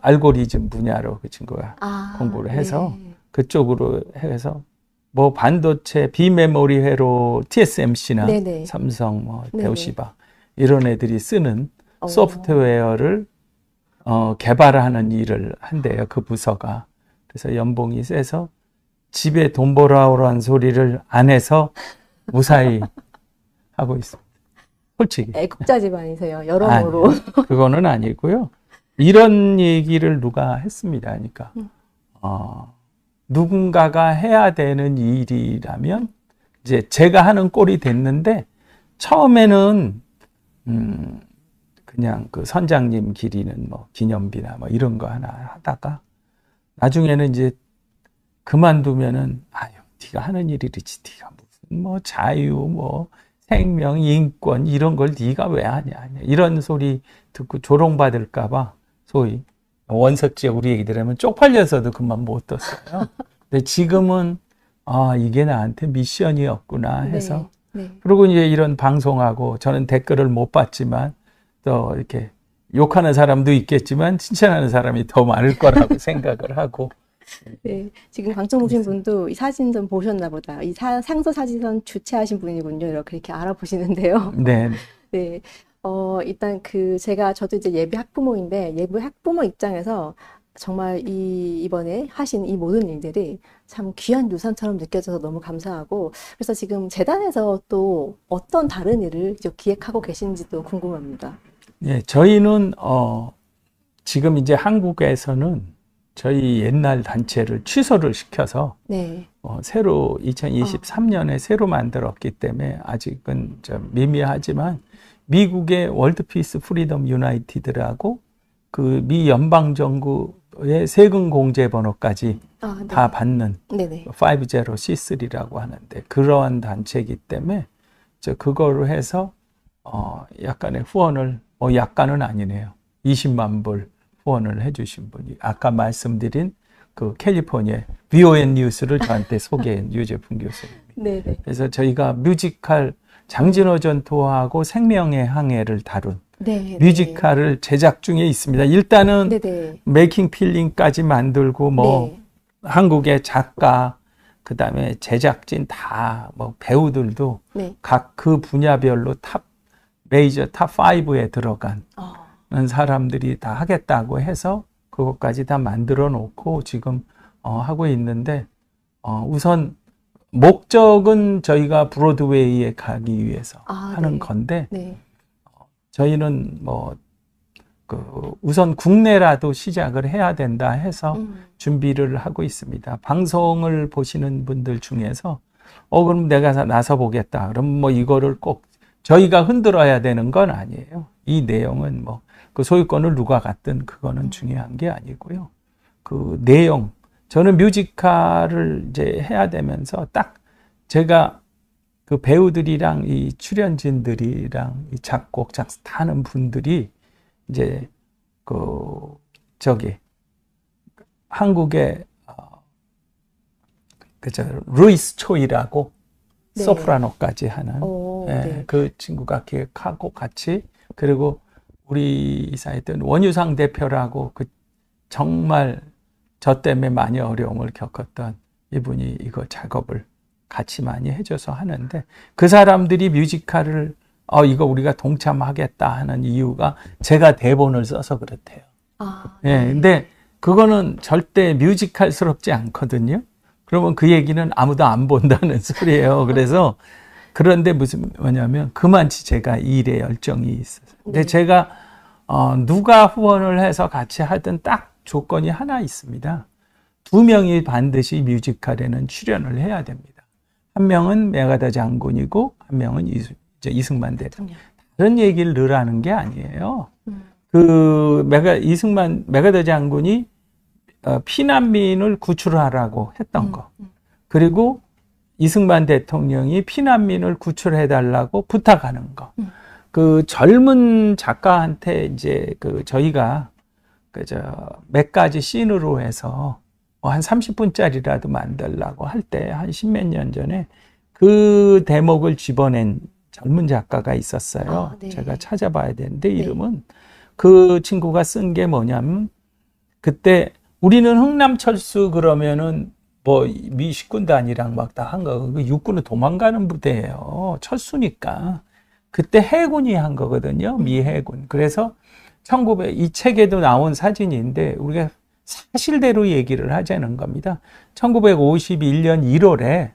알고리즘 분야로 그 친구가 공부를 해서 네. 그쪽으로 해서 뭐 반도체 비메모리 회로 TSMC나 네네. 삼성, 네네. 대우시바 이런 애들이 쓰는 소프트웨어를 개발하는 일을 한대요. 그 부서가. 그래서 연봉이 세서 집에 돈 벌어오라는 소리를 안 해서 무사히 하고 있습니다. 솔직히. 애국자 집안이세요. 여러모로. 아니요, 그거는 아니고요. 이런 얘기를 누가 했습니다. 그러니까 누군가가 해야 되는 일이라면 이제 제가 하는 꼴이 됐는데 처음에는 그냥 선장님 기리는 뭐 기념비나 뭐 이런 거 하나 하다가 나중에는 이제 그만두면은 네가 하는 일이지 네가 무슨 뭐 자유 뭐 생명 인권 이런 걸 네가 왜 하냐 이런 소리 듣고 조롱받을까 봐 소위 원석지에 우리 얘기들 하면 쪽팔려서도 그만 못 뒀어요. 근데 지금은 이게 나한테 미션이었구나 해서 네. 그리고 이제 이런 방송하고 저는 댓글을 못 봤지만 또 이렇게 욕하는 사람도 있겠지만 칭찬하는 사람이 더 많을 거라고 생각을 하고 네, 지금 방송 보신 분도 이 사진 좀 보셨나 보다. 이 상서 사진선 주최하신 분이군요. 이렇게 알아보시는데요. 네. 네. 일단 저도 이제 예비 학부모인데, 예비 학부모 입장에서 정말 이번에 하신 이 모든 일들이 참 귀한 유산처럼 느껴져서 너무 감사하고, 그래서 지금 재단에서 또 어떤 다른 일을 기획하고 계신지도 궁금합니다. 네, 저희는, 지금 이제 한국에서는 저희 옛날 단체를 취소를 시켜서, 네. 새로 2023년에 새로 만들었기 때문에 아직은 좀 미미하지만 미국의 월드피스 프리덤 유나이티드라고 미 연방정부의 세금 공제 번호까지 네. 다 받는 네네. 50C3라고 하는데 그러한 단체이기 때문에 그거를 해서 약간의 후원을 약간은 아니네요. 20만 불 후원을 해주신 분이 아까 말씀드린 캘리포니아 VON 뉴스를 저한테 소개한 유재풍 교수님입니다. 네네. 그래서 저희가 뮤지컬 장진호 전투하고 생명의 항해를 다룬 네, 뮤지컬을 제작 중에 있습니다. 일단은 네네. 메이킹 필링까지 만들고 네. 한국의 작가 그다음에 제작진 다 배우들도 네. 각 그 분야별로 메이저 탑 5에 들어간 사람들이 다 하겠다고 해서 그것까지 다 만들어 놓고 지금 하고 있는데 우선 목적은 저희가 브로드웨이에 가기 위해서 하는 네. 건데 네. 저희는 우선 국내라도 시작을 해야 된다 해서 준비를 하고 있습니다. 방송을 보시는 분들 중에서 그럼 내가 나서 보겠다. 그럼 이거를 꼭 저희가 흔들어야 되는 건 아니에요. 이 내용은 뭐 그 소유권을 누가 갖든 그거는 중요한 게 아니고요. 그 내용, 저는 뮤지컬을 이제 해야 되면서 딱 제가 그 배우들이랑 이 출연진들이랑 이 작곡, 작사 하는 분들이 이제 그 저기 한국의 그저 루이스 초이라고 네. 소프라노까지 하는 오, 예, 네. 그 친구가 기획하고 같이 그리고 우리 이사했던 원유상 대표라고 그 정말 저 때문에 많이 어려움을 겪었던 이분이 이거 작업을 같이 많이 해줘서 하는데 그 사람들이 뮤지컬을 이거 우리가 동참하겠다 하는 이유가 제가 대본을 써서 그렇대요. 아, 예, 네. 근데 그거는 절대 뮤지컬스럽지 않거든요. 그러면 그 얘기는 아무도 안 본다는 소리예요. 그래서 그런데 뭐냐면 그만치 제가 일에 열정이 있어요. 근데 네. 제가 누가 후원을 해서 같이 하든 딱 조건이 하나 있습니다. 2명이 반드시 뮤지컬에는 출연을 해야 됩니다. 한 명은 메가더 장군이고 한 명은 이승만 대통령. 다른 얘기를 늘 하는 게 아니에요. 그 메가더 장군이 피난민을 구출하라고 했던 거. 그리고 이승만 대통령이 피난민을 구출해달라고 부탁하는 거. 그 젊은 작가한테 이제 그 저희가 몇 가지 씬으로 해서 한 30분짜리라도 만들라고 할 때 한 십몇 년 전에 그 대목을 집어낸 젊은 작가가 있었어요. 아, 네. 제가 찾아봐야 되는데 이름은 그 친구가 쓴 게 뭐냐면 그때 우리는 흥남철수 그러면은 뭐 미식군단이랑 막 다 한 거, 육군은 도망가는 부대예요. 철수니까. 그때 해군이 한 거거든요. 미해군. 그래서 이 책에도 나온 사진인데 우리가 사실대로 얘기를 하자는 겁니다. 1951년 1월에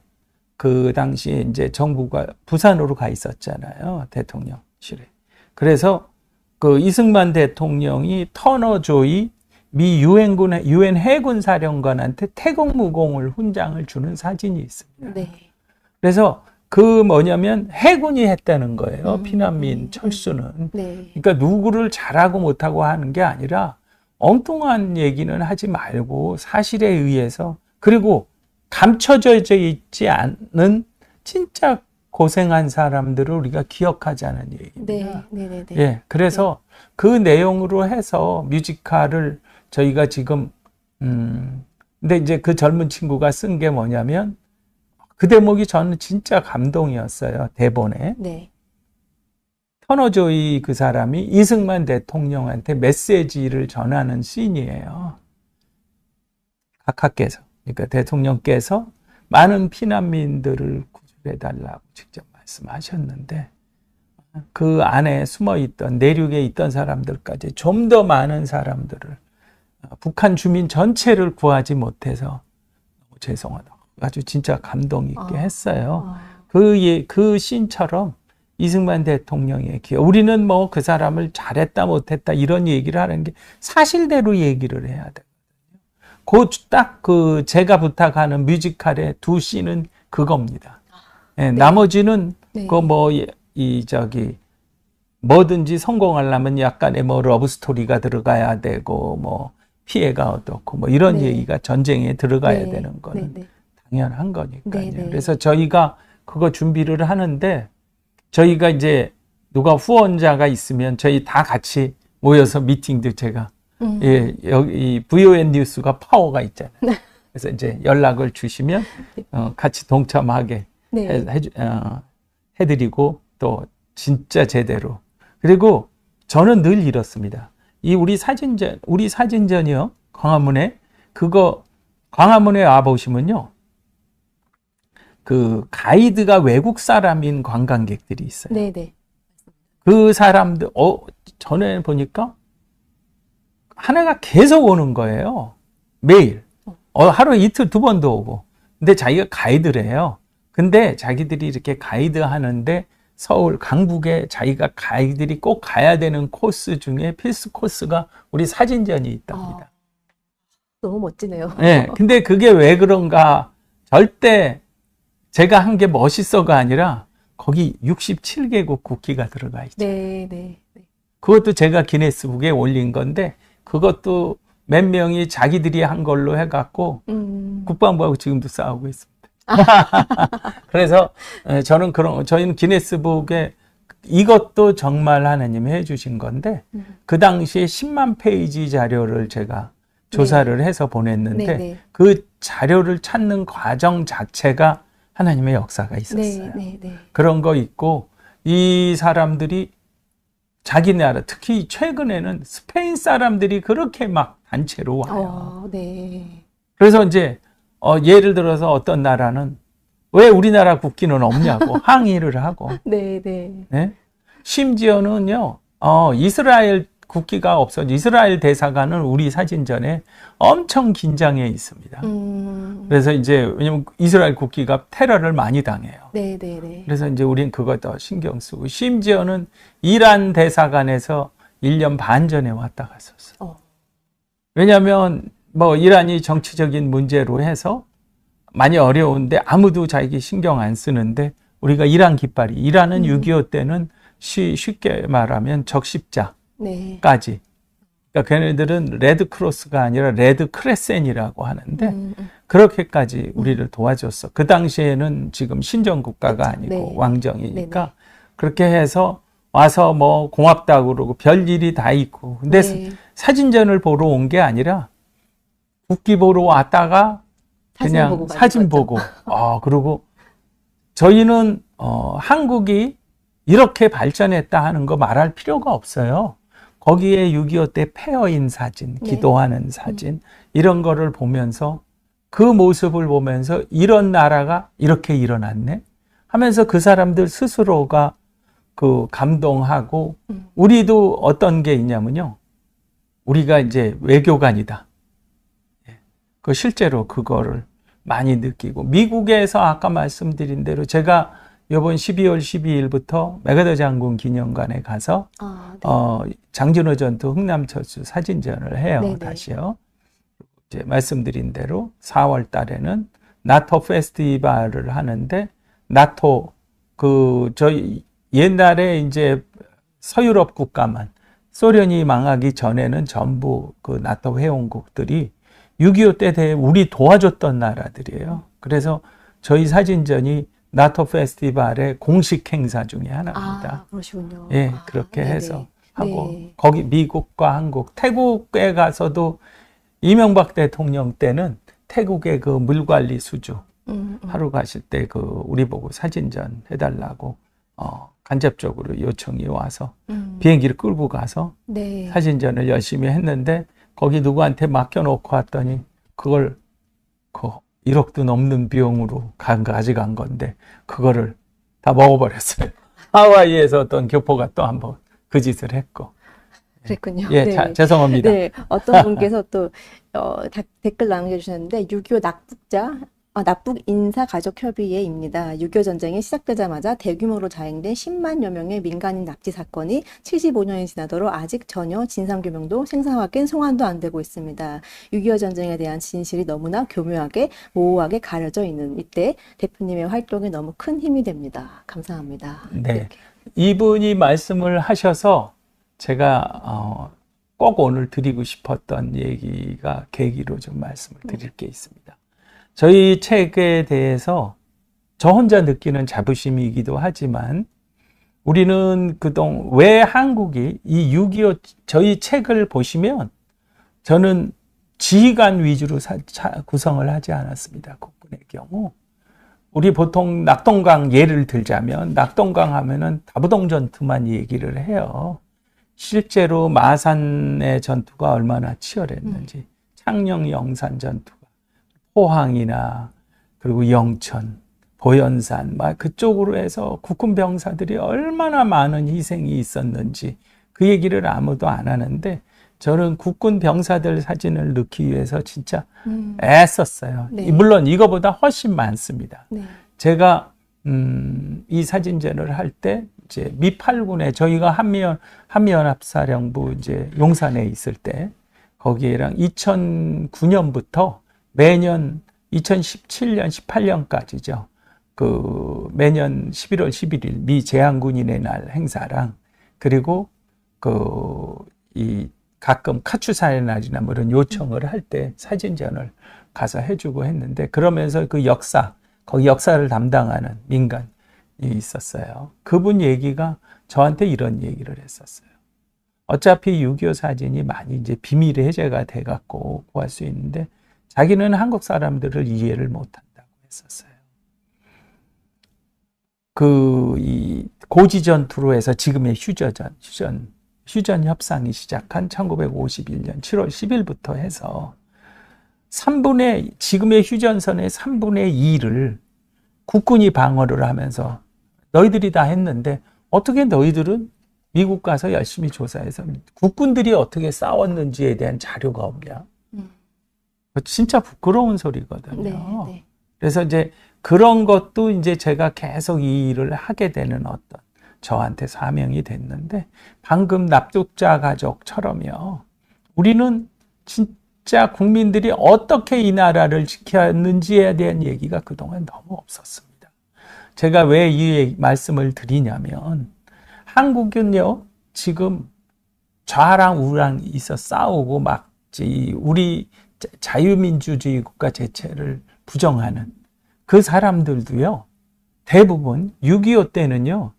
그 당시에 이제 정부가 부산으로 가 있었잖아요. 대통령실에. 그래서 그 이승만 대통령이 터너 조이 미 유엔 해군 사령관한테 태국무공을 훈장을 주는 사진이 있습니다. 네. 그래서 그 뭐냐면 해군이 했다는 거예요. 피난민 철수는. 네. 그러니까 누구를 잘하고 못하고 하는 게 아니라 엉뚱한 얘기는 하지 말고 사실에 의해서 그리고 감춰져 있지 않는 진짜 고생한 사람들을 우리가 기억하자는 얘기입니다. 네. 네. 네. 예, 그래서 그 내용으로 해서 뮤지컬을 저희가 지금 근데 이제 그 젊은 친구가 쓴 게 뭐냐면 그 대목이 저는 진짜 감동이었어요. 대본에. 네. 터너조이 그 사람이 이승만 대통령한테 메시지를 전하는 씬이에요. 각하께서, 그러니까 대통령께서 많은 피난민들을 구출해달라고 직접 말씀하셨는데 그 안에 숨어있던 내륙에 있던 사람들까지 좀 더 많은 사람들을 북한 주민 전체를 구하지 못해서 너무 죄송하다. 아주 진짜 감동 있게 했어요. 그 씬처럼 이승만 대통령의 기억. 우리는 뭐 그 사람을 잘했다 못했다 이런 얘기를 하는 게 사실대로 얘기를 해야 되거든요. 딱 그 제가 부탁하는 뮤지컬의 2씬은 그겁니다. 네, 나머지는 네. 그 뭐 뭐든지 성공하려면 약간의 뭐 러브 스토리가 들어가야 되고 뭐 피해가 어떻고 뭐 이런 네. 얘기가 전쟁에 들어가야 네. 되는 거는 네. 네. 당연한 거니까요. 네, 네. 그래서 저희가 그거 준비를 하는데 저희가 이제 누가 후원자가 있으면 저희 다 같이 모여서 미팅도 제가 예, 여기 VON 뉴스가 파워가 있잖아요. 그래서 이제 연락을 주시면 같이 동참하게 네. 해드리고 또 진짜 제대로 그리고 저는 늘 이렇습니다. 우리 사진전이요. 광화문에 와 보시면요. 그 가이드가 외국 사람인 관광객들이 있어요. 네. 그 사람들 전에 보니까 하나가 계속 오는 거예요. 매일. 하루 이틀 2번도 오고. 근데 자기가 가이드래요. 근데 자기들이 이렇게 가이드 하는데 서울 강북에 자기가 가이드들이 꼭 가야 되는 코스 중에 필수 코스가 우리 사진전이 있답니다. 너무 멋지네요. 네, 근데 그게 왜 그런가? 절대 제가 한 게 멋있어가 아니라 거기 67개국 국기가 들어가 있죠. 네, 네, 네. 그것도 제가 기네스북에 올린 건데 그것도 몇 명이 자기들이 한 걸로 해갖고 국방부하고 지금도 싸우고 있습니다. 그래서 저는 저희는 기네스북에 이것도 정말 하나님이 해주신 건데 그 당시에 10만 페이지 자료를 제가 조사를 해서 보냈는데 네, 네. 그 자료를 찾는 과정 자체가 하나님의 역사가 있었어요. 네, 네, 네. 그런 거 있고 이 사람들이 자기 나라 특히 최근에는 스페인 사람들이 그렇게 막 단체로 와요. 네. 그래서 이제 예를 들어서 어떤 나라는 왜 우리나라 국기는 없냐고 항의를 하고 네, 네. 네? 심지어는요 이스라엘 국기가 없어 이스라엘 대사관은 우리 사진전에 엄청 긴장해 있습니다. 그래서 이제 왜냐면 이스라엘 국기가 테러를 많이 당해요. 네, 네, 네. 그래서 이제 우린 그거 더 신경 쓰고 심지어는 이란 대사관에서 1년 반 전에 왔다 갔었어. 왜냐하면 뭐 이란이 정치적인 문제로 해서 많이 어려운데 아무도 자기 신경 안 쓰는데 우리가 이란 깃발이 이란은 6.25 때는 쉽게 말하면 적십자까지 네. 그러니까 걔네들은 레드 크로스가 아니라 레드 크레센이라고 하는데 그렇게까지 우리를 도와줬어. 그 당시에는 지금 신정 국가가 아니고 네. 왕정이니까 네. 그렇게 해서 와서 뭐 고맙다고 그러고 별일이 다 있고 근데 네. 사진전을 보러 온 게 아니라 국기 보러 왔다가 그냥 사진 보고 그리고 저희는 한국이 이렇게 발전했다 하는 거 말할 필요가 없어요. 거기에 6.25 때 폐허인 사진, 네. 기도하는 사진 이런 거를 보면서 그 모습을 보면서 이런 나라가 이렇게 일어났네 하면서 그 사람들 스스로가 그 감동하고 우리도 어떤 게 있냐면요. 우리가 이제 외교관이다. 그 실제로 그거를 많이 느끼고 미국에서 아까 말씀드린 대로 제가 이번 12월 12일부터 메가더 장군 기념관에 가서 네. 장진호 전투 흥남철수 사진전을 해요. 네네. 다시요. 이제 말씀드린 대로 4월 달에는 나토 페스티벌을 하는데 나토 저희 옛날에 이제 서유럽 국가만 소련이 망하기 전에는 전부 그 나토 회원국들이 6.25 때 대해 우리 도와줬던 나라들이에요. 그래서 저희 사진전이 나토 페스티벌의 공식 행사 중에 하나입니다. 그러시군요. 예, 그렇게 네네. 해서 하고 네. 거기 미국과 한국, 태국에 가서도 이명박 대통령 때는 태국의 그 물관리 수주 하러 가실 때 그 우리 보고 사진전 해달라고 간접적으로 요청이 와서 비행기를 끌고 가서 네. 사진전을 열심히 했는데 거기 누구한테 맡겨놓고 왔더니 그걸 1억도 넘는 비용으로 가져간 건데 그거를 다 먹어버렸어요. 하와이에서 어떤 교포가 또 한번 그 짓을 했고. 그랬군요. 예, 네. 죄송합니다. 네, 어떤 분께서 또 댓글 남겨주셨는데 6.25 납북 인사가족협의회입니다. 6.25 전쟁이 시작되자마자 대규모로 자행된 10만여 명의 민간인 납치 사건이 75년이 지나도록 아직 전혀 진상규명도 생사 확인, 송환도 안 되고 있습니다. 6.25 전쟁에 대한 진실이 너무나 교묘하게 모호하게 가려져 있는 이때 대표님의 활동이 너무 큰 힘이 됩니다. 감사합니다. 네, 이렇게. 이분이 말씀을 하셔서 제가 꼭 오늘 드리고 싶었던 얘기가 계기로 좀 말씀을 드릴 게 있습니다. 저희 책에 대해서 저 혼자 느끼는 자부심이기도 하지만 우리는 그동안 왜 한국이 이 6.25 저희 책을 보시면 저는 지휘관 위주로 구성을 하지 않았습니다. 국군의 경우. 우리 보통 낙동강 예를 들자면 낙동강 하면은 다부동 전투만 얘기를 해요. 실제로 마산의 전투가 얼마나 치열했는지, 창녕 영산 전투가, 포항이나 그리고 영천, 보현산 막 그쪽으로 해서 국군 병사들이 얼마나 많은 희생이 있었는지 그 얘기를 아무도 안 하는데 저는 국군 병사들 사진을 넣기 위해서 진짜 애썼어요. 네. 물론 이거보다 훨씬 많습니다. 네. 제가 이 사진전을 할 때 이제 미 8군에 저희가 한미연합사령부 이제 용산에 있을 때 거기에랑 2009년부터 매년 2017년, 18년까지죠. 그 매년 11월 11일 미 제향군인의 날 행사랑 그리고 이 가끔 카츄사의 날이나 뭐 이런 요청을 할 때 사진전을 가서 해주고 했는데 그러면서 그 거기 역사를 담당하는 민간이 있었어요. 그분 얘기가 저한테 이런 얘기를 했었어요. 어차피 6.25 사진이 많이 이제 비밀 해제가 돼갖고 구할 수 있는데 자기는 한국 사람들을 이해를 못한다고 했었어요. 이 고지 전투로 해서 지금의 휴전 협상이 시작한 1951년 7월 10일부터 해서 지금의 휴전선의 3분의 2를 국군이 방어를 하면서 너희들이 다 했는데 어떻게 너희들은 미국 가서 열심히 조사해서 국군들이 어떻게 싸웠는지에 대한 자료가 없냐? 진짜 부끄러운 소리거든요. 네, 네. 그래서 이제 그런 것도 이제 제가 계속 이 일을 하게 되는 어떤 저한테 사명이 됐는데 방금 납북자 가족처럼요. 우리는 진짜 국민들이 어떻게 이 나라를 지켰는지에 대한 얘기가 그동안 너무 없었습니다. 제가 왜 이 말씀을 드리냐면 한국은요 지금 좌랑 우랑 있어 싸우고 막 우리 자유민주주의 국가 제체를 부정하는 그 사람들도요 대부분 6.25 때는요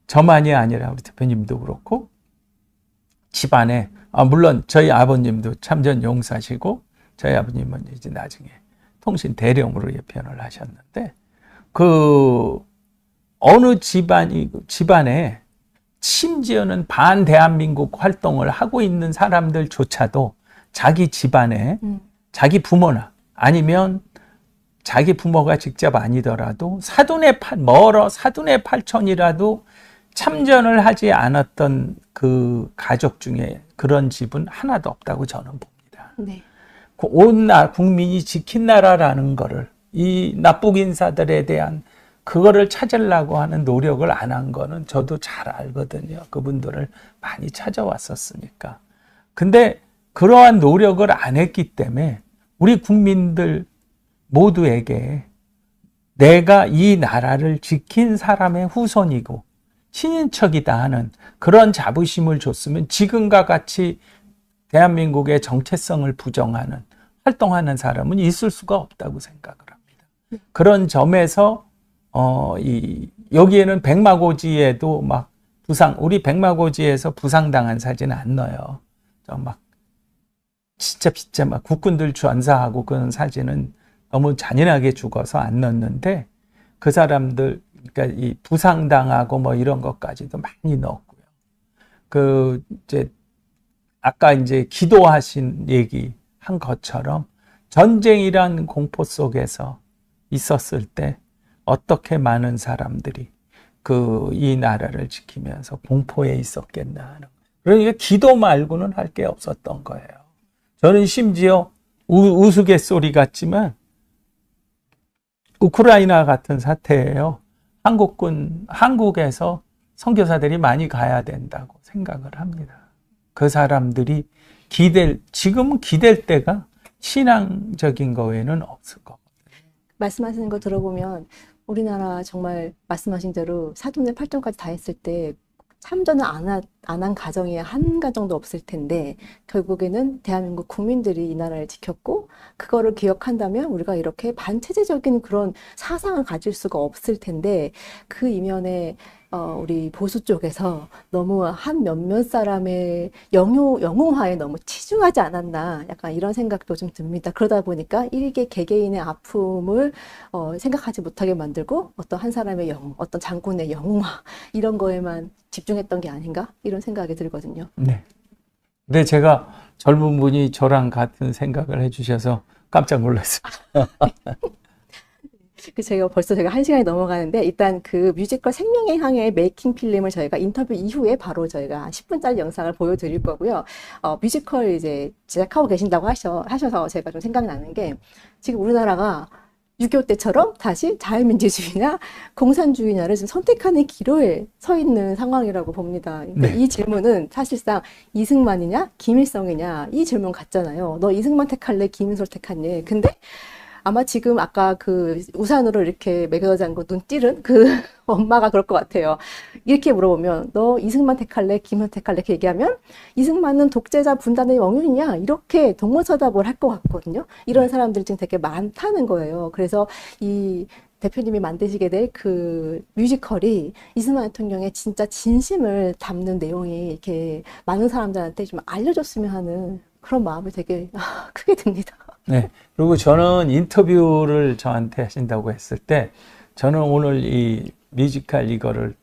저만이 아니라 우리 대표님도 그렇고 집안에 물론 저희 아버님도 참전 용사시고 저희 아버님은 이제 나중에 통신 대령으로 예편을 하셨는데 어느 집안에 심지어는 반대한민국 활동을 하고 있는 사람들조차도 자기 집안에 자기 부모나 아니면 자기 부모가 직접 아니더라도 사돈의 팔촌이라도 참전을 하지 않았던 그 가족 중에 그런 집은 하나도 없다고 저는 봅니다. 네. 온 국민이 지킨 나라라는 거를 이 납북 인사들에 대한 그거를 찾으려고 하는 노력을 안 한 거는 저도 잘 알거든요. 그분들을 많이 찾아왔었으니까. 근데 그러한 노력을 안 했기 때문에 우리 국민들 모두에게 내가 이 나라를 지킨 사람의 후손이고 친인척이다 하는 그런 자부심을 줬으면 지금과 같이 대한민국의 정체성을 부정하는 활동하는 사람은 있을 수가 없다고 생각을 합니다. 그런 점에서 여기에는 백마고지에도 막 우리 백마고지에서 부상당한 사진 안 넣어요. 진짜 막 국군들 전사하고 그런 사진은 너무 잔인하게 죽어서 안 넣었는데 그 사람들 그러니까 이 부상당하고 뭐 이런 것까지도 많이 넣었고요. 아까 이제 기도하신 얘기 한 것처럼 전쟁이란 공포 속에서 있었을 때 어떻게 많은 사람들이 이 나라를 지키면서 공포에 있었겠나 하는. 그러니까 기도 말고는 할 게 없었던 거예요. 저는 심지어 우스갯소리 같지만 우크라이나 같은 사태예요. 한국에서 선교사들이 많이 가야 된다고 생각을 합니다. 그 사람들이 지금은 기댈 때가 신앙적인 거에는 없을 거거든요. 말씀하시는 거 들어보면 우리나라 정말 말씀하신 대로 사돈의 팔촌까지 다 했을 때 참전을 안 한 가정이 한 가정도 없을 텐데 결국에는 대한민국 국민들이 이 나라를 지켰고 그거를 기억한다면 우리가 이렇게 반체제적인 그런 사상을 가질 수가 없을 텐데 그 이면에 우리 보수 쪽에서 너무 한 몇몇 사람의 영웅화에 너무 치중하지 않았나 약간 이런 생각도 좀 듭니다. 그러다 보니까 일개 개개인의 아픔을 생각하지 못하게 만들고 어떤 한 사람의 영웅, 어떤 장군의 영웅화 이런 거에만 집중했던 게 아닌가 이런 생각이 들거든요. 네. 근데 제가 젊은 분이 저랑 같은 생각을 해주셔서 깜짝 놀랐어요. 제가 1시간이 넘어가는데 일단 그 뮤지컬 생명의 향의 메이킹 필름을 저희가 인터뷰 이후에 바로 저희가 10분짜리 영상을 보여드릴 거고요. 뮤지컬 이제 제작하고 계신다고 하셔서 제가 좀 생각나는 게 지금 우리나라가 6.25 때처럼 다시 자유민주주의냐 공산주의냐를 지금 선택하는 기로에 서 있는 상황이라고 봅니다. 그러니까 네. 이 질문은 사실상 이승만이냐 김일성이냐 이 질문 같잖아요. 너 이승만 택할래? 김일성 택할래? 근데 아마 지금 아까 그 우산으로 이렇게 매겨 잠고 눈 찌른 그 엄마가 그럴 것 같아요. 이렇게 물어보면 너 이승만 택할래? 김현 택할래? 이렇게 얘기하면 이승만은 독재자 분단의 영웅이냐? 이렇게 동문서답을 할 것 같거든요. 이런 사람들이 지금 되게 많다는 거예요. 그래서 이 대표님이 만드시게 될 그 뮤지컬이 이승만 대통령의 진짜 진심을 담는 내용이 이렇게 많은 사람들한테 좀 알려줬으면 하는 그런 마음이 되게 크게 듭니다. 네. 그리고 저는 인터뷰를 저한테 하신다고 했을 때 저는 오늘 이 뮤지컬 이거를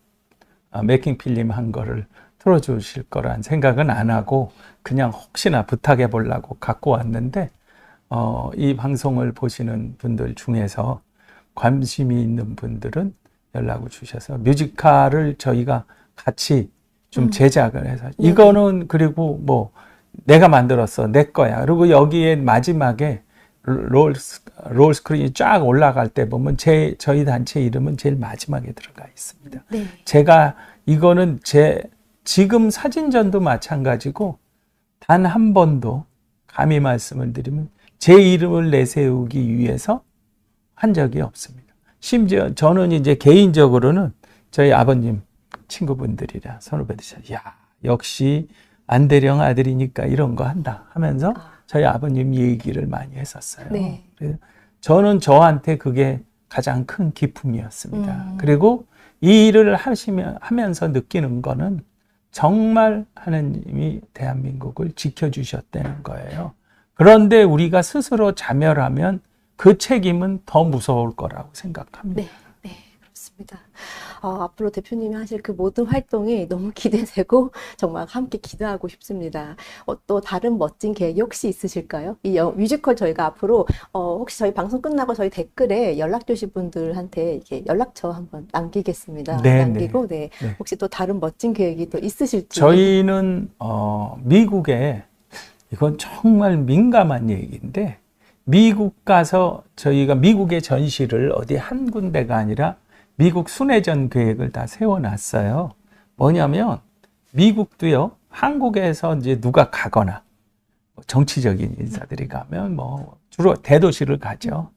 메이킹 필름 한 거를 틀어주실 거란 생각은 안 하고 그냥 혹시나 부탁해 보려고 갖고 왔는데 이 방송을 보시는 분들 중에서 관심이 있는 분들은 연락을 주셔서 뮤지컬을 저희가 같이 좀 제작을 해서 이거는 그리고 뭐 내가 만들었어 내 거야. 그리고 여기에 마지막에 롤 스크린이 쫙 올라갈 때 보면 저희 단체 이름은 제일 마지막에 들어가 있습니다. 네. 제가 이거는 지금 사진전도 마찬가지고 단 한 번도 감히 말씀을 드리면 제 이름을 내세우기 위해서 한 적이 없습니다. 심지어 저는 이제 개인적으로는 저희 아버님 친구분들이라 선후배들이 야 역시 안대령 아들이니까 이런 거 한다 하면서 저희 아버님 얘기를 많이 했었어요. 네. 그래서 저는 저한테 그게 가장 큰 기쁨이었습니다. 그리고 이 일을 하면서 느끼는 거는 정말 하느님이 대한민국을 지켜주셨다는 거예요. 그런데 우리가 스스로 자멸하면 그 책임은 더 무서울 거라고 생각합니다. 네, 네, 그렇습니다. 앞으로 대표님이 하실 그 모든 활동이 너무 기대되고 정말 함께 기도하고 싶습니다. 또 다른 멋진 계획이 혹시 있으실까요? 이 뮤지컬 저희가 앞으로 혹시 저희 방송 끝나고 저희 댓글에 연락 주신 분들한테 이렇게 연락처 한번 남기겠습니다. 네, 남기고 네. 네. 혹시 또 다른 멋진 계획이 또 있으실지. 저희는 미국에 이건 정말 민감한 얘기인데 미국 가서 저희가 미국의 전시를 어디 한 군데가 아니라 미국 순회전 계획을 다 세워놨어요. 뭐냐면 미국도요. 한국에서 이제 누가 가거나 정치적인 인사들이 가면 뭐 주로 대도시를 가죠.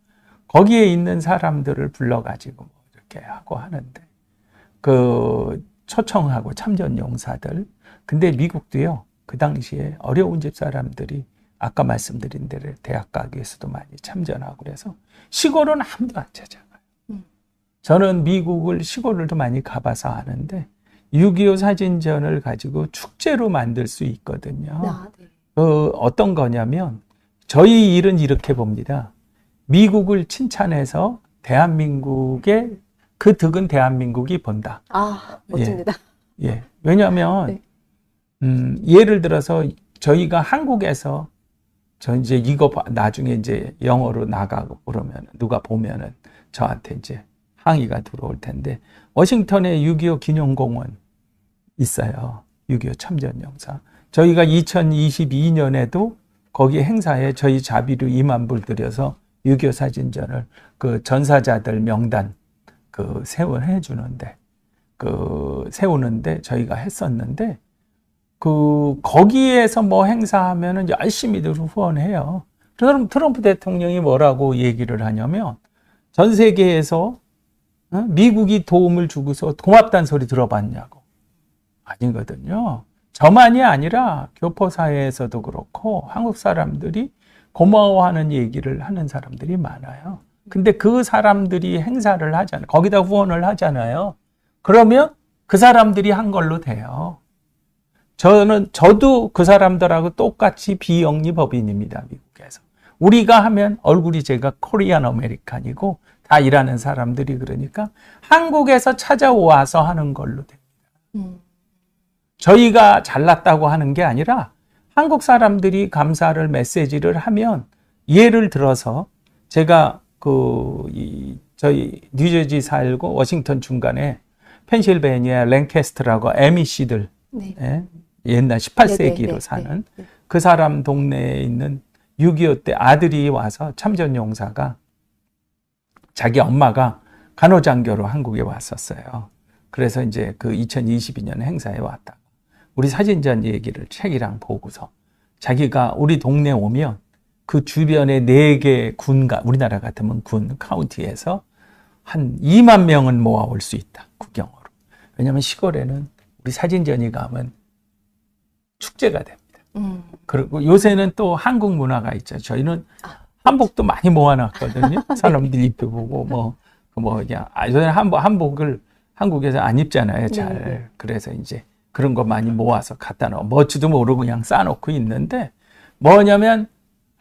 거기에 있는 사람들을 불러가지고 뭐 이렇게 하고 하는데 그 초청하고 참전 용사들. 근데 미국도요. 그 당시에 어려운 집 사람들이 아까 말씀드린 대로 대학 가기 위해서도 많이 참전하고 그래서 시골은 아무도 안 찾아가요. 저는 미국을 시골을도 많이 가봐서 아는데 6.25 사진전을 가지고 축제로 만들 수 있거든요. 네. 어떤 거냐면 저희 일은 이렇게 봅니다. 미국을 칭찬해서 대한민국의 그 득은 대한민국이 본다. 멋집니다. 예. 왜냐하면 네. 예를 들어서 저희가 한국에서 저 이제 이거 나중에 이제 영어로 나가고 그러면 누가 보면은 저한테 이제 항의가 들어올 텐데 워싱턴에 6.25 기념공원 있어요. 6.25 참전용사. 저희가 2022년에도 거기 행사에 저희 자비로 2만 불 들여서 6.25 사진전을 그 전사자들 명단 세우는데 저희가 했었는데 거기에서 뭐 행사하면은 열심히들 후원해요. 그럼 트럼프 대통령이 뭐라고 얘기를 하냐면 전 세계에서 미국이 도움을 주고서 고맙다는 소리 들어봤냐고. 아니거든요. 저만이 아니라 교포사회에서도 그렇고 한국 사람들이 고마워하는 얘기를 하는 사람들이 많아요. 근데 그 사람들이 행사를 하잖아요. 거기다 후원을 하잖아요. 그러면 그 사람들이 한 걸로 돼요. 저도 그 사람들하고 똑같이 비영리법인입니다, 미국에서. 우리가 하면 얼굴이 제가 코리안 아메리칸이고 다 일하는 사람들이 그러니까 한국에서 찾아와서 하는 걸로 됩니다. 저희가 잘났다고 하는 게 아니라 한국 사람들이 감사를 메시지를 하면 예를 들어서 제가 저희 뉴저지 살고 워싱턴 중간에 펜실베니아 랭캐스트라고 MEC들 네. 옛날 18세기로 사는 그 사람 동네에 있는 6.25 때 아들이 와서 참전용사가 자기 엄마가 간호장교로 한국에 왔었어요. 그래서 이제 그 2022년 행사에 왔다. 우리 사진전 얘기를 책이랑 보고서 자기가 우리 동네 오면 그 주변에 4개 군가, 우리나라 같으면 군, 카운티에서 한 2만 명은 모아올 수 있다. 구경으로. 왜냐하면 시골에는 우리 사진전이 가면 축제가 됩니다. 그리고 요새는 또 한국 문화가 있죠. 저희는 한복도 많이 모아놨거든요. 사람들이 입혀보고 그냥 요새는 한복을 한국에서 안 입잖아요. 잘. 네. 그래서 이제 그런 거 많이 모아서 갖다 놓고 뭐지도 모르고 그냥 쌓아놓고 있는데 뭐냐면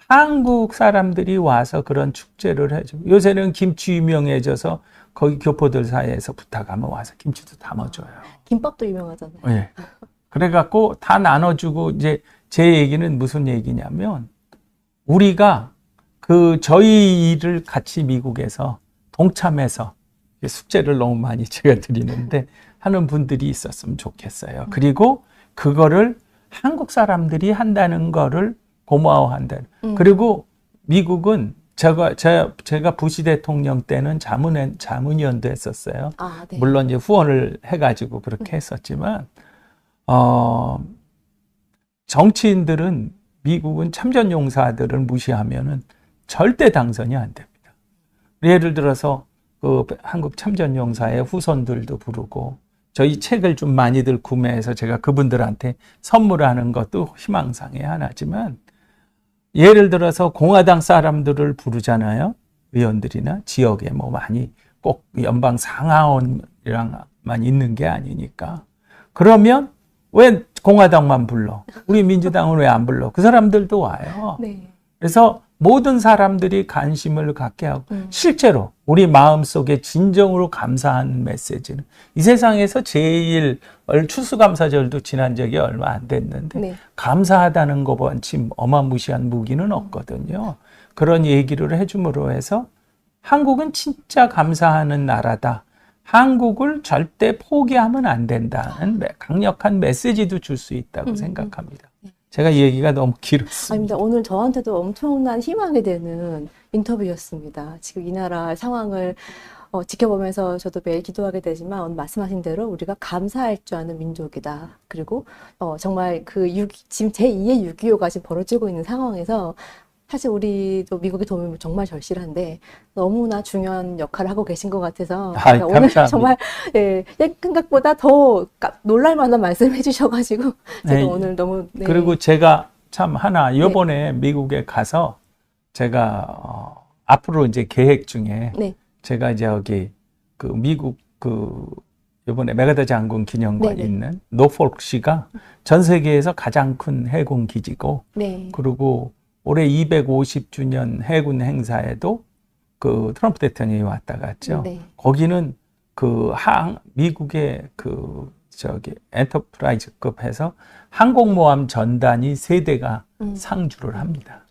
한국 사람들이 와서 그런 축제를 해줘. 요새는 김치 유명해져서 거기 교포들 사이에서 부탁하면 와서 김치도 담아줘요. 김밥도 유명하잖아요. 네. 그래갖고 다 나눠주고 이제 제 얘기는 무슨 얘기냐면 우리가 저희 일을 같이 미국에서 동참해서 숙제를 너무 많이 제가 드리는데 하는 분들이 있었으면 좋겠어요. 그리고 그거를 한국 사람들이 한다는 거를 고마워한다는. 그리고 미국은 제가 부시 대통령 때는 자문위원도 했었어요. 네. 물론 이제 후원을 해가지고 그렇게 했었지만, 정치인들은 미국은 참전용사들을 무시하면은 절대 당선이 안 됩니다. 예를 들어서 한국 참전용사의 후손들도 부르고 저희 책을 좀 많이들 구매해서 제가 그분들한테 선물하는 것도 희망사항의 하나지만 예를 들어서 공화당 사람들을 부르잖아요. 의원들이나 지역에 많이 꼭 연방 상하원이랑만 있는 게 아니니까. 그러면 왜 공화당만 불러? 우리 민주당은 왜 안 불러? 그 사람들도 와요. 네. 그래서 모든 사람들이 관심을 갖게 하고 실제로 우리 마음속에 진정으로 감사한 메시지는 이 세상에서 제일 추수감사절도 지난 적이 얼마 안 됐는데 네. 감사하다는 것만치 어마무시한 무기는 없거든요. 그런 얘기를 해줌으로 해서 한국은 진짜 감사하는 나라다. 한국을 절대 포기하면 안 된다는 강력한 메시지도 줄 수 있다고 생각합니다. 제가 이 얘기가 너무 길었습니다. 아닙니다. 오늘 저한테도 엄청난 희망이 되는 인터뷰였습니다. 지금 이 나라 상황을 지켜보면서 저도 매일 기도하게 되지만 오늘 말씀하신 대로 우리가 감사할 줄 아는 민족이다. 그리고 정말 지금 제2의 6.25가 지금 벌어지고 있는 상황에서 사실 우리도 미국의 도움이 정말 절실한데 너무나 중요한 역할을 하고 계신 것 같아서 오늘 감사합니다. 정말 생각보다 더 놀랄 만한 말씀을 해주셔가지고 제가 네. 오늘 너무 그리고 제가 참 하나 이번에 미국에 가서 제가 앞으로 이제 계획 중에 제가 이제 여기 미국 이번에 메가더 장군 기념관 있는 노폴크시가 전 세계에서 가장 큰 해군 기지고 그리고 올해 250주년 해군 행사에도 트럼프 대통령이 왔다 갔죠. 거기는 미국의 엔터프라이즈급 해서 항공모함 전단이 3대가 상주를 합니다.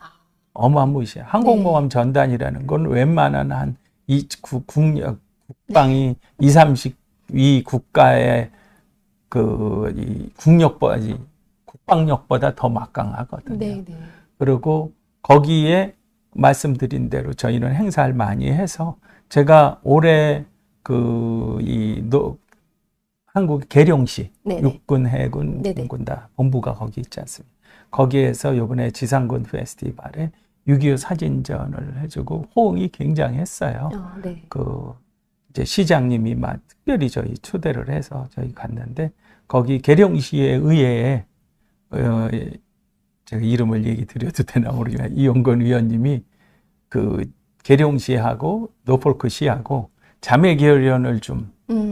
어마무시해요. 항공모함 전단이라는 건 웬만한 국방이 20, 30위 국가의 국방력보다 더 막강하거든요. 그리고 거기에 말씀드린 대로 저희는 행사를 많이 해서 제가 올해 한국 계룡시 육군 해군 공군다 본부가 거기 있지 않습니까? 거기에서 이번에 지상군 페스티벌에 6.25 사진전을 해주고 호응이 굉장했어요. 이제 시장님이 특별히 저희 초대를 해서 저희 갔는데 거기 계룡시의 의회에 제가 이름을 얘기 드려도 되나 모르겠지만 이용건 의원님이 계룡시하고 노폴크시하고 자매결연을 좀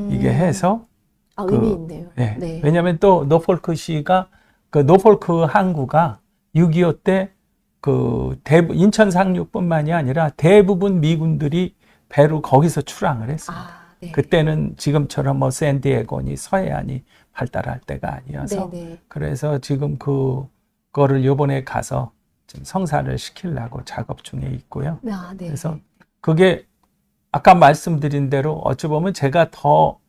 이게 해서 의미 있네요. 왜냐하면 또 노폴크시가 노폴크 항구가 6.25 때 인천 상륙뿐만이 아니라 대부분 미군들이 배로 거기서 출항을 했습니다. 그때는 지금처럼 샌디에고니 서해안이 발달할 때가 아니어서 그래서 지금 그거를 요번에 가서 좀 성사를 시키려고 작업 중에 있고요. 그래서 그게 아까 말씀드린 대로 어찌 보면 제가 더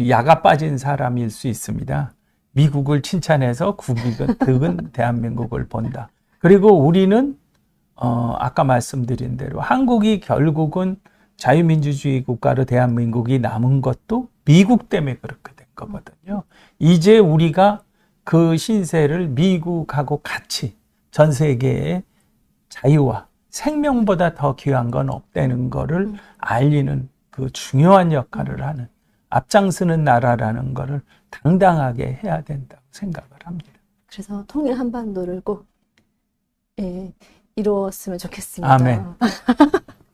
야가 빠진 사람일 수 있습니다. 미국을 칭찬해서 국익은 대한민국을 본다. 그리고 우리는 아까 말씀드린 대로 한국이 결국은 자유민주주의 국가로 대한민국이 남은 것도 미국 때문에 그렇게 된 거거든요. 이제 우리가 그 신세를 미국하고 같이 전 세계에 자유와 생명보다 더 귀한 건 없다는 거를 알리는 그 중요한 역할을 하는 앞장서는 나라라는 거를 당당하게 해야 된다고 생각을 합니다. 그래서 통일 한반도를 꼭 예, 이루었으면 좋겠습니다. 아멘.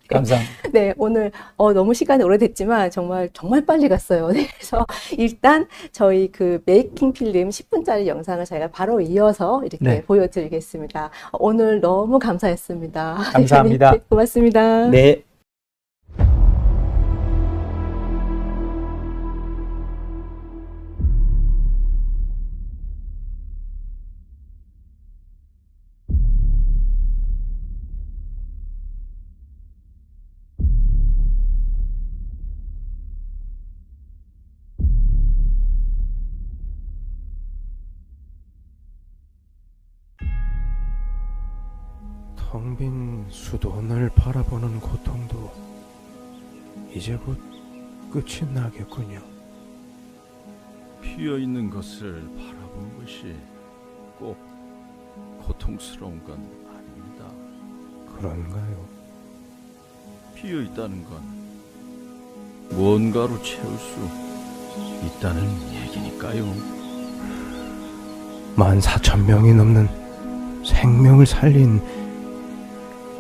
감사합니다. 네, 오늘 너무 시간이 오래됐지만 정말 빨리 갔어요. 네, 그래서 일단 저희 그 메이킹 필름 10분짜리 영상을 저희가 바로 이어서 이렇게 네. 보여드리겠습니다. 오늘 너무 감사했습니다. 감사합니다. 네, 고맙습니다. 네. 텅 빈 수도원을 바라보는 고통도 이제 곧 끝이 나겠군요. 피어 있는 것을 바라본 것이 꼭 고통스러운 건 아닙니다. 그런가요? 피어 있다는 건 무언가로 채울 수 있다는 얘기니까요. 14,000명이 넘는 생명을 살린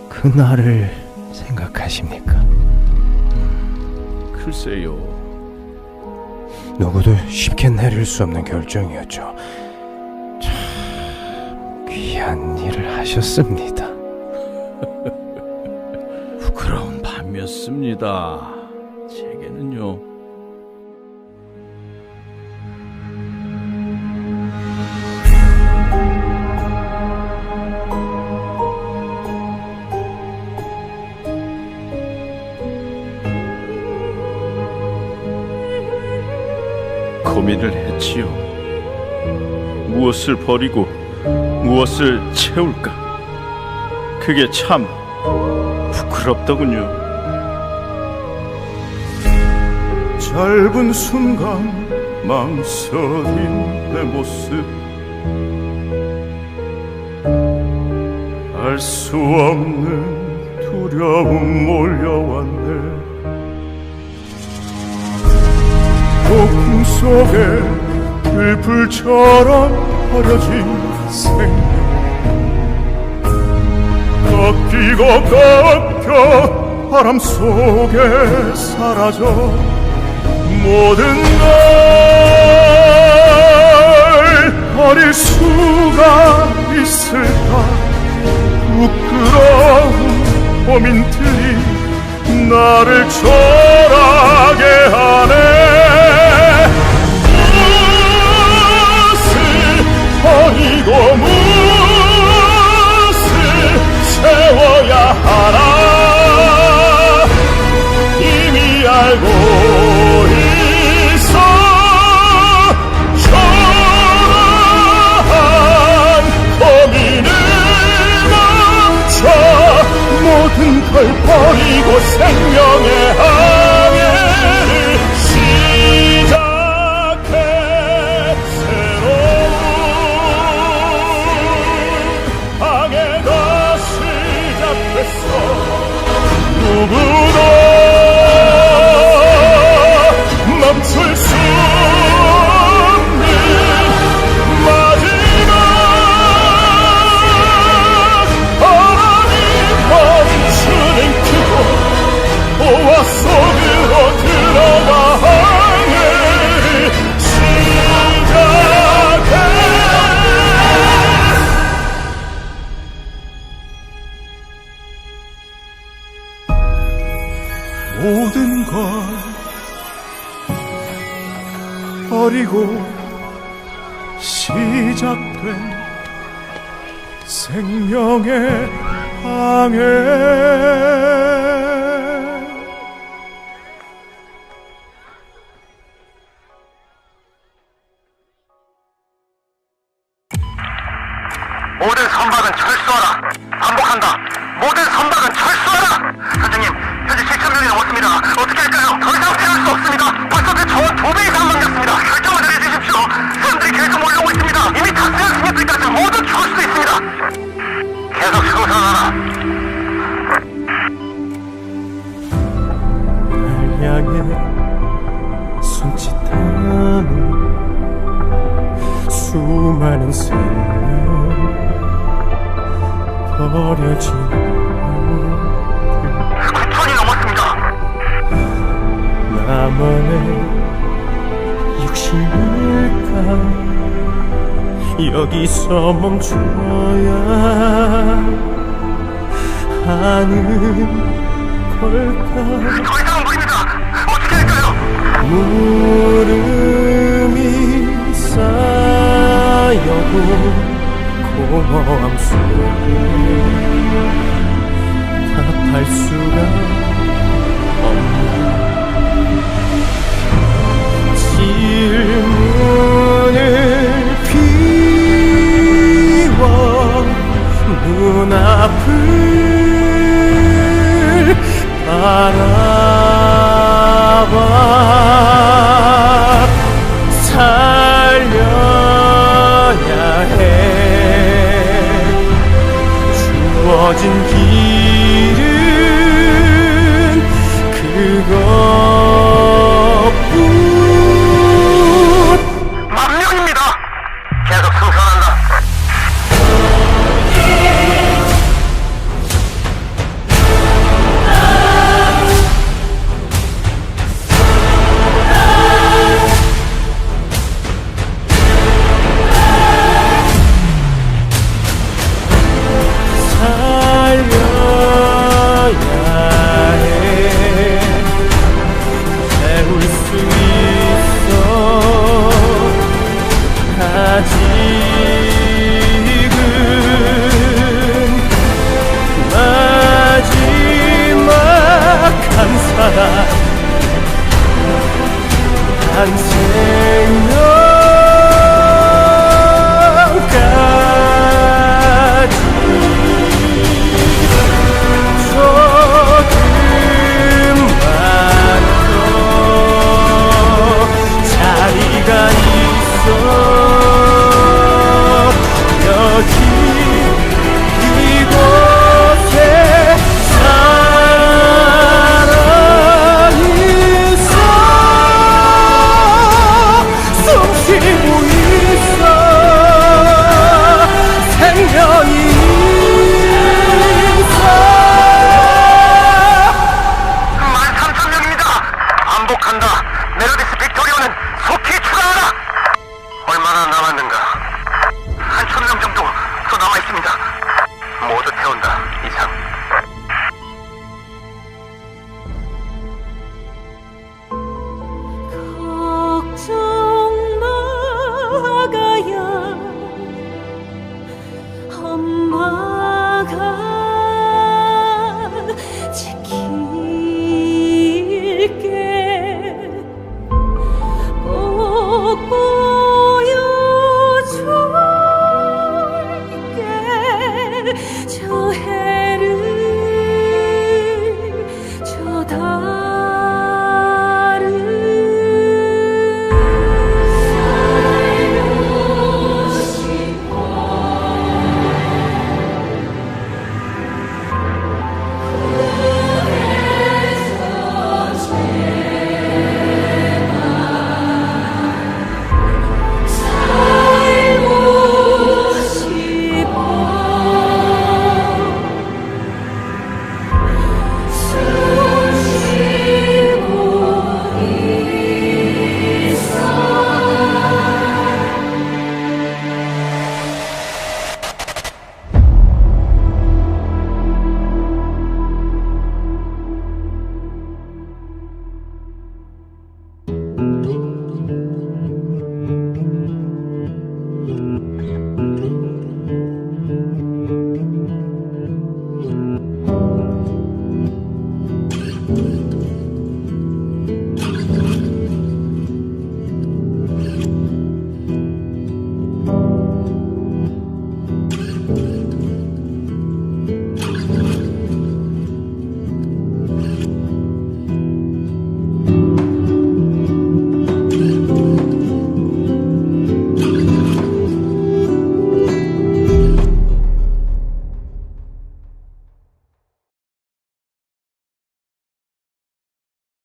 그날을 생각하십니까? 글쎄요. 누구도 쉽게 내릴 수 없는 결정이었죠. 참 귀한 일을 하셨습니다. 부끄러운 밤이었습니다. 제게는요. 고민을 했지요. 무엇을 버리고 무엇을 채울까? 그게 참 부끄럽더군요. 짧은 순간 망설인 내 모습 알 수 없는 두려움 몰려왔네. 폭풍 속에 들불처럼 버려진 생명 꺾이고 꺾여 바람 속에 사라져 모든 걸 버릴 수가 있을까. 부끄러운 고민들이 나를 초라하게 하네. 무엇을 버리고 무엇을 채워야 하나. 이미 알고 있어. 초라한 고민을 멈춰 모든 걸 버리고 생명의 항해를 시작해. 새로운 항해가 시작됐어. 누구도 멈출 수 없는 마지막 바람이 멈추는 그곳 보화 속으로 들어가 항해를 시작해. 모든 걸 버리고 시작된 생명의 항해. 모든 선박은 철수하라. 반복한다. 모든 선박은 철수하라. 선생님, 현재 7,000명이 넘었습니다. 어떻게 할까요? 더 이상 세울 수 없습니다. 벌써 그 저원 2배 이상 남겼습니다. 결정을 내려주십시오. 사람들이 계속 몰려오고 있습니다. 이미 다 쓰였으니까 모두 죽을 수도 있습니다. 계속 생산하라. 많은 생명 버려진 9천이 넘었습니다. 나만의 육신일까 여기서 멈춰야 하는 걸까 더 이상은 무리입니다. 어떻게 할까요? 물음이 쌓여도 공허함 속에 답할 수가 없는 질문을 비워 눈앞을 바라봐 살려야 해 주어진 길은 그것뿐 만명입니다. 계속 승선한다. 살려야 해 세울 수 있어 아직은 마지막 한 사람 한 생명까지 조금만 더 자리가 있어 여기 이곳에 살아있어 숨쉬고